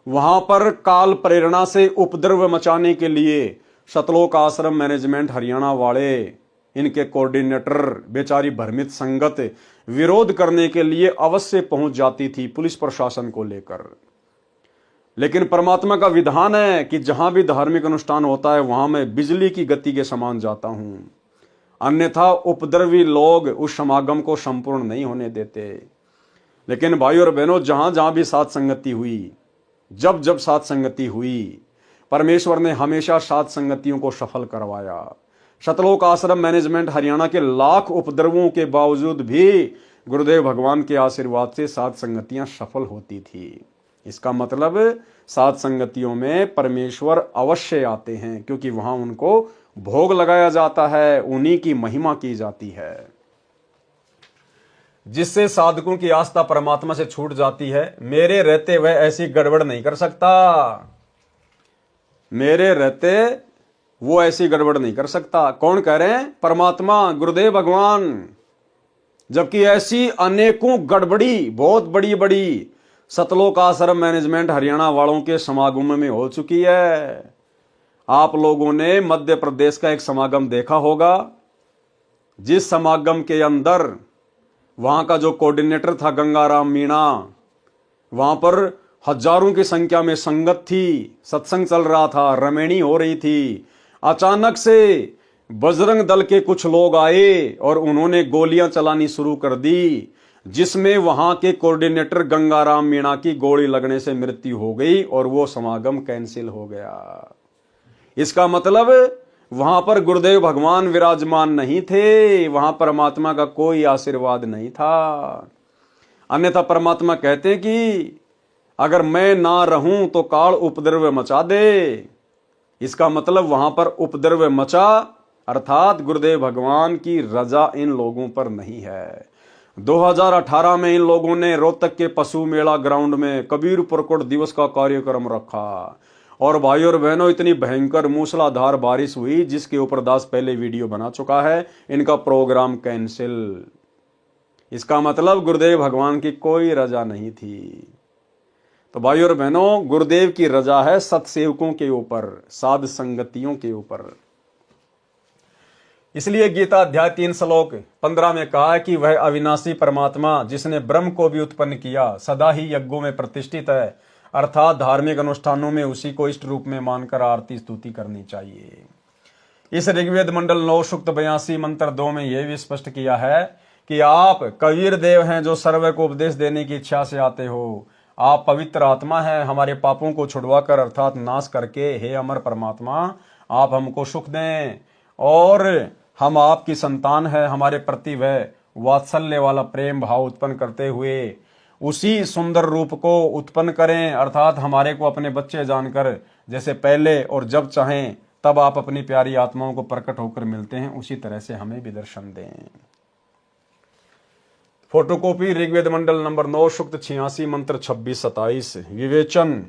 वहां पर काल प्रेरणा से उपद्रव मचाने के लिए सतलोक आश्रम मैनेजमेंट हरियाणा वाले, इनके कोऑर्डिनेटर, बेचारी भ्रमित संगत विरोध करने के लिए अवश्य पहुंच जाती थी पुलिस प्रशासन को लेकर। लेकिन परमात्मा का विधान है कि जहां भी धार्मिक अनुष्ठान होता है वहां मैं बिजली की गति के समान जाता हूं, अन्यथा उपद्रवी लोग उस समागम को संपूर्ण नहीं होने देते। लेकिन भाई और बहनों, जहां जहां भी साध संगति हुई, जब जब साध संगति हुई, परमेश्वर ने हमेशा साध संगतियों को सफल करवाया। सतलोक आश्रम मैनेजमेंट हरियाणा के लाख उपद्रवों के बावजूद भी गुरुदेव भगवान के आशीर्वाद से साध संगतियां सफल होती थी। इसका मतलब साध संगतियों में परमेश्वर अवश्य आते हैं, क्योंकि वहां उनको भोग लगाया जाता है, उन्हीं की महिमा की जाती है, जिससे साधकों की आस्था परमात्मा से छूट जाती है। मेरे रहते वह ऐसी गड़बड़ नहीं कर सकता, मेरे रहते वो ऐसी गड़बड़ नहीं कर सकता। कौन कह रहे हैं? परमात्मा, गुरुदेव भगवान। जबकि ऐसी अनेकों गड़बड़ी बहुत बड़ी बड़ी सतलोक आश्रम मैनेजमेंट हरियाणा वालों के समागम में हो चुकी है। आप लोगों ने मध्य प्रदेश का एक समागम देखा होगा, जिस समागम के अंदर वहां का जो कोऑर्डिनेटर था गंगाराम मीणा, वहां पर हजारों की संख्या में संगत थी, सत्संग चल रहा था, रमेणी हो रही थी। अचानक से बजरंग दल के कुछ लोग आए और उन्होंने गोलियां चलानी शुरू कर दी, जिसमें वहां के कोऑर्डिनेटर गंगाराम मीणा की गोली लगने से मृत्यु हो गई और वो समागम कैंसिल हो गया। इसका मतलब वहां पर गुरुदेव भगवान विराजमान नहीं थे, वहां परमात्मा का कोई आशीर्वाद नहीं था। अन्यथा परमात्मा कहते कि अगर मैं ना रहूं तो काल उपद्रव मचा दे। इसका मतलब वहां पर उपद्रव मचा, अर्थात गुरुदेव भगवान की रजा इन लोगों पर नहीं है। 2018 में इन लोगों ने रोहतक के पशु मेला ग्राउंड में कबीर प्रकट दिवस का कार्यक्रम रखा, और भाई और बहनों, इतनी भयंकर मूसलाधार बारिश हुई जिसके ऊपर दास पहले वीडियो बना चुका है। इनका प्रोग्राम कैंसिल। इसका मतलब गुरुदेव भगवान की कोई रजा नहीं थी। तो भाई और बहनों, गुरुदेव की रजा है सत्सेवकों के ऊपर, साध संगतियों के ऊपर। इसलिए गीता अध्याय 3 श्लोक 15 में कहा है कि वह अविनाशी परमात्मा जिसने ब्रह्म को भी उत्पन्न किया सदा ही यज्ञों में प्रतिष्ठित है, अर्थात धार्मिक अनुष्ठानों में उसी को इष्ट रूप में मानकर आरती स्तुति करनी चाहिए। इस ऋग्वेद मंडल 9 सूक्त 82 मंत्र 2 में यह भी स्पष्ट किया है कि आप कबीर देव हैं जो सर्व को उपदेश देने की इच्छा से आते हो। आप पवित्र आत्मा हैं, हमारे पापों को छुड़वाकर अर्थात नाश करके हे अमर परमात्मा आप हमको सुख दें, और हम आपकी संतान है, हमारे प्रति वह वात्सल्य वाला प्रेम भाव उत्पन्न करते हुए उसी सुंदर रूप को उत्पन्न करें, अर्थात हमारे को अपने बच्चे जानकर जैसे पहले और जब चाहें तब आप अपनी प्यारी आत्माओं को प्रकट होकर मिलते हैं, उसी तरह से हमें भी दर्शन दें। फोटोकॉपी ऋग्वेद मंडल नंबर 9 सूक्त 86 मंत्र 26-27 विवेचन।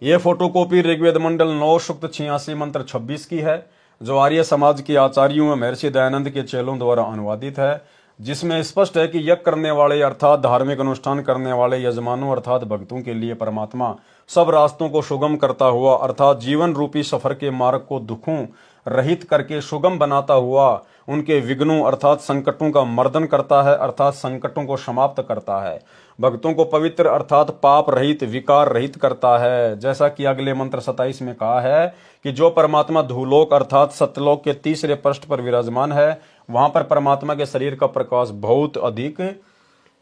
यह फोटोकॉपी ऋग्वेद मंडल 9 सूक्त 86 मंत्र 26 की है। जो आर्य समाज के आचार्यों व महर्षि दयानंद के चेलों द्वारा अनुवादित है, जिसमें स्पष्ट है कि यज्ञ करने वाले अर्थात धार्मिक अनुष्ठान करने वाले यजमानों अर्थात भक्तों के लिए परमात्मा सब रास्तों को सुगम करता हुआ अर्थात जीवन रूपी सफर के मार्ग को दुखों रहित करके सुगम बनाता हुआ उनके विघ्नों अर्थात संकटों का मर्दन करता है अर्थात संकटों को समाप्त करता है, भक्तों को पवित्र अर्थात पाप रहित विकार रहित करता है। जैसा कि अगले मंत्र 27 में कहा है कि जो परमात्मा धूलोक अर्थात सत्यलोक के तीसरे पृष्ठ पर विराजमान है, वहां पर परमात्मा के शरीर का प्रकाश बहुत अधिक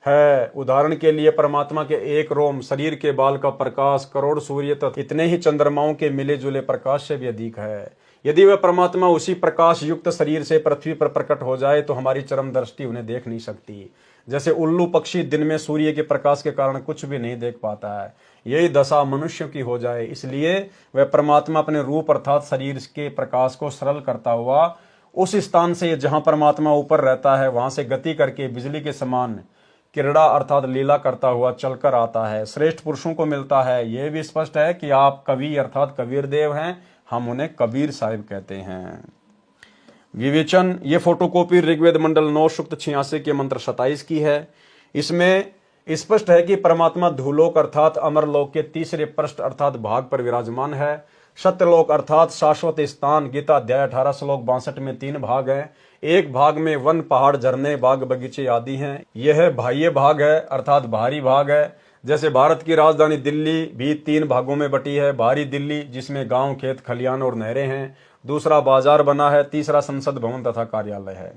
है। उदाहरण के लिए परमात्मा के एक रोम शरीर के बाल का प्रकाश करोड़ सूर्य तथा इतने ही चंद्रमाओं के मिले जुले प्रकाश से भी अधिक है। यदि वह परमात्मा उसी प्रकाश युक्त शरीर से पृथ्वी पर प्रकट हो जाए तो हमारी चरम दृष्टि उन्हें देख नहीं सकती। जैसे उल्लू पक्षी दिन में सूर्य के प्रकाश के कारण कुछ भी नहीं देख पाता है, यही दशा मनुष्य की हो जाए। इसलिए वह परमात्मा अपने रूप अर्थात शरीर के प्रकाश को सरल करता हुआ उस स्थान से जहां परमात्मा ऊपर रहता है वहां से गति करके बिजली के समान क्रीड़ा अर्थात लीला करता हुआ चलकर आता है, श्रेष्ठ पुरुषों को मिलता है। यह भी स्पष्ट है कि आप कवि अर्थात कबीर देव हैं, हम उन्हें कबीर साहिब कहते हैं। विवेचन, ये फोटोकॉपी ऋग्वेद मंडल 9 सूक्त 86 के मंत्र 27 की है। इसमें स्पष्ट है कि परमात्मा धूलोक अर्थात अमरलोक के तीसरे पृष्ठ अर्थात भाग पर विराजमान है। सत्यलोक अर्थात शाश्वत स्थान गीता अध्याय 18 श्लोक 62 में 3 भाग हैं। एक भाग में वन पहाड़ झरने बाग बगीचे आदि हैं। यह बाह्य भाग है अर्थात बाहरी भाग है। जैसे भारत की राजधानी दिल्ली भी 3 भागों में बटी है। बाहरी दिल्ली जिसमें गांव खेत खलियान और नहरें हैं, दूसरा बाजार बना है, तीसरा संसद भवन तथा कार्यालय है।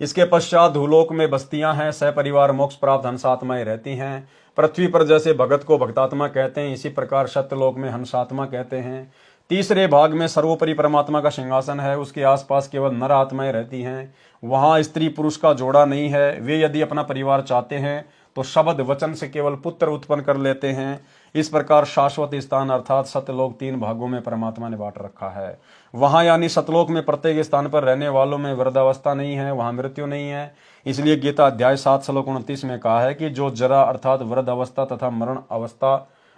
इसके पश्चात धूलोक में बस्तियां हैं, सहपरिवार मोक्ष प्राप्त हंसात्माएं रहती हैं। पृथ्वी पर जैसे भगत को भक्तात्मा कहते हैं, इसी प्रकार सत्यलोक में हंसात्मा कहते हैं। तीसरे भाग में सर्वोपरि परमात्मा का सिंहासन है, उसके आसपास केवल नर आत्माएं रहती हैं। वहां स्त्री पुरुष का जोड़ा नहीं है। वे यदि अपना परिवार चाहते हैं तो शब्द वचन से केवल पुत्र उत्पन्न कर लेते हैं। इस प्रकार शाश्वत स्थान अर्थात सत्यलोक 3 भागों में परमात्मा ने बांट रखा है। वहां यानी सतलोक में प्रत्येक स्थान पर रहने वालों में वृद्धावस्था नहीं है, वहां मृत्यु नहीं है। इसलिए गीता अध्याय 7 श्लोक 29 में कहा है कि जो जरा अर्थात वृद्ध अवस्था तथा मरण अवस्था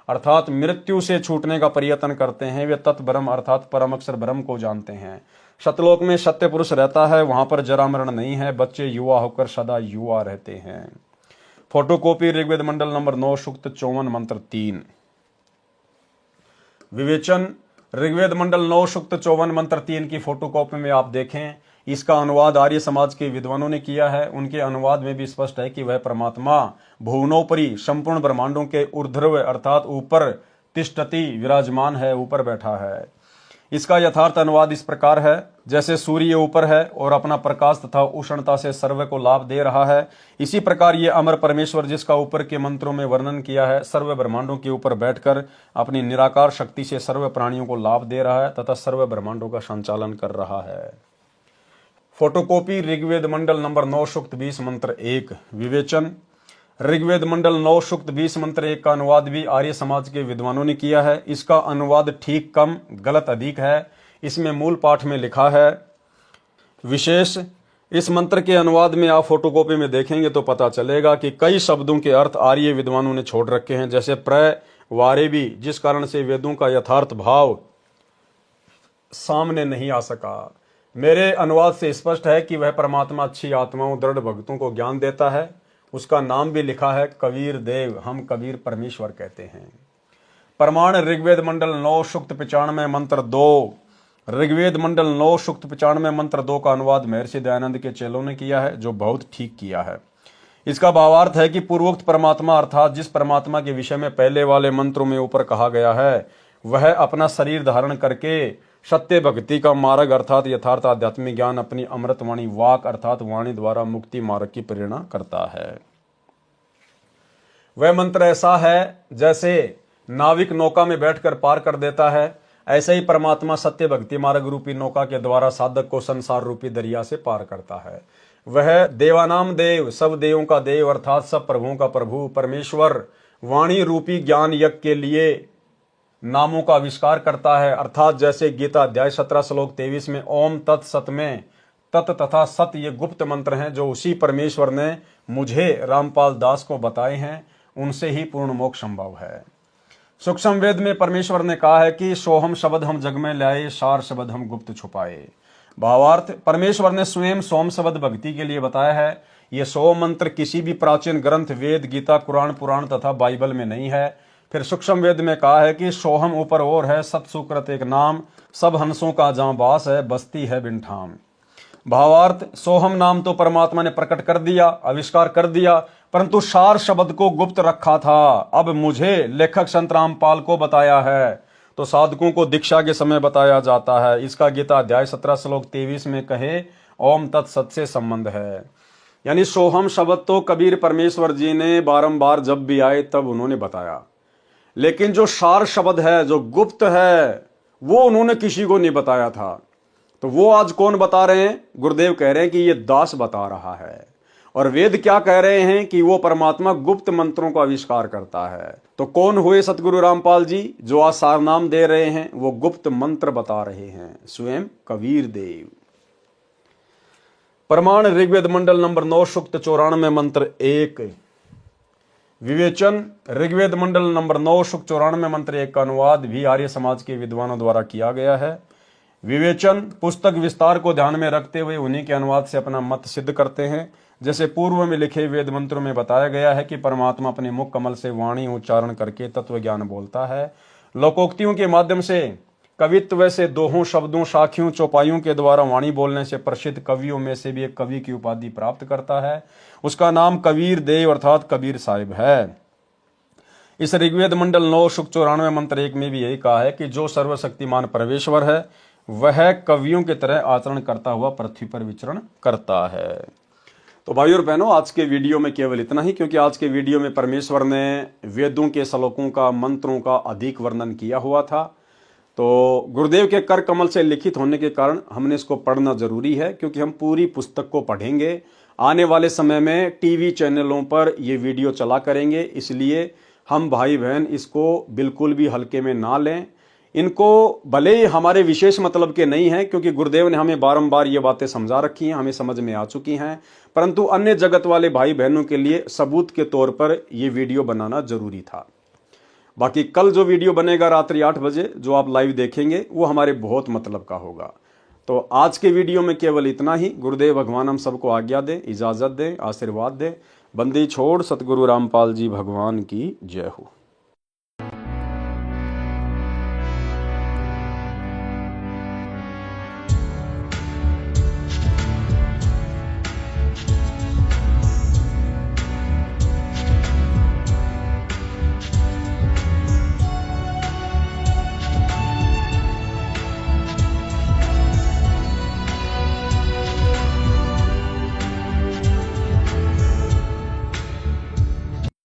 अर्थात मृत्यु से छूटने का प्रयत्न करते हैं, वे तत्ब्रह्म अर्थात परम अक्षर ब्रह्म को जानते हैं। सतलोक में सत्य पुरुष रहता है, वहां पर जरा मरण नहीं है, बच्चे युवा होकर सदा युवा रहते हैं। फोटोकॉपी ऋग्वेद मंडल नंबर 9 सूक्त 54 मंत्र 3। विवेचन, ऋग्वेद मंडल 9 सूक्त 54 मंत्र 3 की फोटोकॉपी में आप देखें, इसका अनुवाद आर्य समाज के विद्वानों ने किया है। उनके अनुवाद में भी स्पष्ट है कि वह परमात्मा भुवनोपरि संपूर्ण ब्रह्मांडों के ऊर्ध्व अर्थात ऊपर तिष्ठति विराजमान है, ऊपर बैठा है। इसका यथार्थ अनुवाद इस प्रकार है, जैसे सूर्य ऊपर है और अपना प्रकाश तथा उष्णता से सर्व को लाभ दे रहा है, इसी प्रकार ये अमर परमेश्वर जिसका ऊपर के मंत्रों में वर्णन किया है, सर्व ब्रह्मांडों के ऊपर बैठकर अपनी निराकार शक्ति से सर्व प्राणियों को लाभ दे रहा है तथा सर्व ब्रह्मांडों का संचालन कर रहा है। फोटोकॉपी ऋग्वेद मंडल नंबर 9 सूक्त 20 मंत्र 1। विवेचन, ऋग्वेद मंडल 9 सूक्त 20 मंत्र 1 का अनुवाद भी आर्य समाज के विद्वानों ने किया है। इसका अनुवाद ठीक कम गलत अधिक है। इसमें मूल पाठ में लिखा है विशेष। इस मंत्र के अनुवाद में आप फोटोकॉपी में देखेंगे तो पता चलेगा कि कई शब्दों के अर्थ आर्य विद्वानों ने छोड़ रखे हैं, जैसे प्र वारे भी, जिस कारण से वेदों का यथार्थ भाव सामने नहीं आ सका। मेरे अनुवाद से स्पष्ट है कि वह परमात्मा अच्छी आत्माओं दृढ़ भक्तों को ज्ञान देता है। उसका नाम भी लिखा है कबीर देव, हम कबीर परमेश्वर कहते हैं। प्रमाण ऋग्वेद मंडल 9 सूक्त 95 मंत्र 2। ऋग्वेद मंडल 9 सूक्त 95 मंत्र 2 का अनुवाद महर्षि दयानंद के चेलों ने किया है, जो बहुत ठीक किया है। इसका भावार्थ है कि पूर्वोक्त परमात्मा अर्थात जिस परमात्मा के विषय में पहले वाले मंत्रों में ऊपर कहा गया है, वह अपना शरीर धारण करके सत्य भक्ति का मार्ग अर्थात यथार्थ आध्यात्मिक ज्ञान अपनी अमृतवाणी वाक अर्थात वाणी द्वारा मुक्ति मार्ग की प्रेरणा करता है। वह मंत्र ऐसा है जैसे नाविक नौका में बैठकर पार कर देता है, ऐसे ही परमात्मा सत्य भक्ति मार्ग रूपी नौका के द्वारा साधक को संसार रूपी दरिया से पार करता है। वह देवानाम देव, सब देवों का देव अर्थात सब प्रभुओं का प्रभु परमेश्वर वाणी रूपी ज्ञान यज्ञ के लिए नामों का आविष्कार करता है। अर्थात जैसे गीता अध्याय 17 श्लोक 23 में ओम तत् सत में तत् तथा सत ये गुप्त मंत्र हैं, जो उसी परमेश्वर ने मुझे रामपाल दास को बताए हैं, उनसे ही पूर्ण मोक्ष संभव है। सूक्ष्म वेद में परमेश्वर ने कहा है कि सोहम शब्द हम जग में लाए, सार शब्द हम गुप्त छुपाए। भावार्थ, परमेश्वर ने स्वयं सोम शब्द भक्ति के लिए बताया है। ये 100 मंत्र किसी भी प्राचीन ग्रंथ वेद, गीता, कुरान, पुराण तथा बाइबल में नहीं है। फिर सूक्ष्म वेद में कहा है कि सोहम ऊपर और है, सत सुकृत एक नाम, सब हंसों का जहां वास है, बस्ती है बिन ठाम। भावार्थ, सोहम नाम तो परमात्मा ने प्रकट कर दिया, आविष्कार कर दिया, परंतु सार शब्द को गुप्त रखा था। अब मुझे लेखक संत रामपाल को बताया है, तो साधकों को दीक्षा के समय बताया जाता है। इसका गीता अध्याय 17 श्लोक 23 में कहे ओम तत्सत से संबंध है। यानी सोहम शब्द तो कबीर परमेश्वर जी ने बारंबार जब भी आए तब उन्होंने बताया, लेकिन जो सार शब्द है, जो गुप्त है, वो उन्होंने किसी को नहीं बताया था। तो वो आज कौन बता रहे हैं? गुरुदेव कह रहे हैं कि ये दास बता रहा है। और वेद क्या कह रहे हैं कि वो परमात्मा गुप्त मंत्रों का आविष्कार करता है। तो कौन हुए सतगुरु रामपाल जी जो आज सार नाम दे रहे हैं? वो गुप्त मंत्र बता रहे हैं, स्वयं कबीर देव। प्रमाण ऋग्वेद मंडल नंबर 9 सूक्त 94 मंत्र 1। विवेचन ऋग्वेद मंडल नंबर 9 सूक्त 94 मंत्र 1 का अनुवाद भी आर्य समाज के विद्वानों द्वारा किया गया है। विवेचन पुस्तक विस्तार को ध्यान में रखते हुए उन्हीं के अनुवाद से अपना मत सिद्ध करते हैं। जैसे पूर्व में लिखे वेद मंत्रों में बताया गया है कि परमात्मा अपने मुख कमल से वाणी उच्चारण करके तत्व ज्ञान बोलता है। लोकोक्तियों के माध्यम से, कवित्व से, दोहों, शब्दों, साखियों, चौपाइयों के द्वारा वाणी बोलने से प्रसिद्ध कवियों में से भी एक कवि की उपाधि प्राप्त करता है। उसका नाम कबीर देव अर्थात कबीर साहिब है। इस ऋग्वेद मंडल 9 सूक्त 94 मंत्र 1 में भी यही कहा है कि जो सर्वशक्तिमान परमेश्वर है वह कवियों की तरह आचरण करता हुआ पृथ्वी पर विचरण करता है। तो भाइयों और बहनों, आज के वीडियो में केवल इतना ही, क्योंकि आज के वीडियो में परमेश्वर ने वेदों के श्लोकों का, मंत्रों का अधिक वर्णन किया हुआ था। तो गुरुदेव के कर कमल से लिखित होने के कारण हमने इसको पढ़ना जरूरी है, क्योंकि हम पूरी पुस्तक को पढ़ेंगे। आने वाले समय में टीवी चैनलों पर ये वीडियो चला करेंगे, इसलिए हम भाई बहन इसको बिल्कुल भी हल्के में ना लें। इनको भले ही हमारे विशेष मतलब के नहीं हैं, क्योंकि गुरुदेव ने हमें बारंबार ये बातें समझा रखी हैं, हमें समझ में आ चुकी हैं, परंतु अन्य जगत वाले भाई बहनों के लिए सबूत के तौर पर ये वीडियो बनाना जरूरी था। बाकी कल जो वीडियो बनेगा रात्रि 8 बजे जो आप लाइव देखेंगे वो हमारे बहुत मतलब का होगा। तो आज के वीडियो में केवल इतना ही। गुरुदेव भगवान हम सबको आज्ञा दे, इजाजत दे, आशीर्वाद दे। बंदी छोड़ सतगुरु रामपाल जी भगवान की जय हो।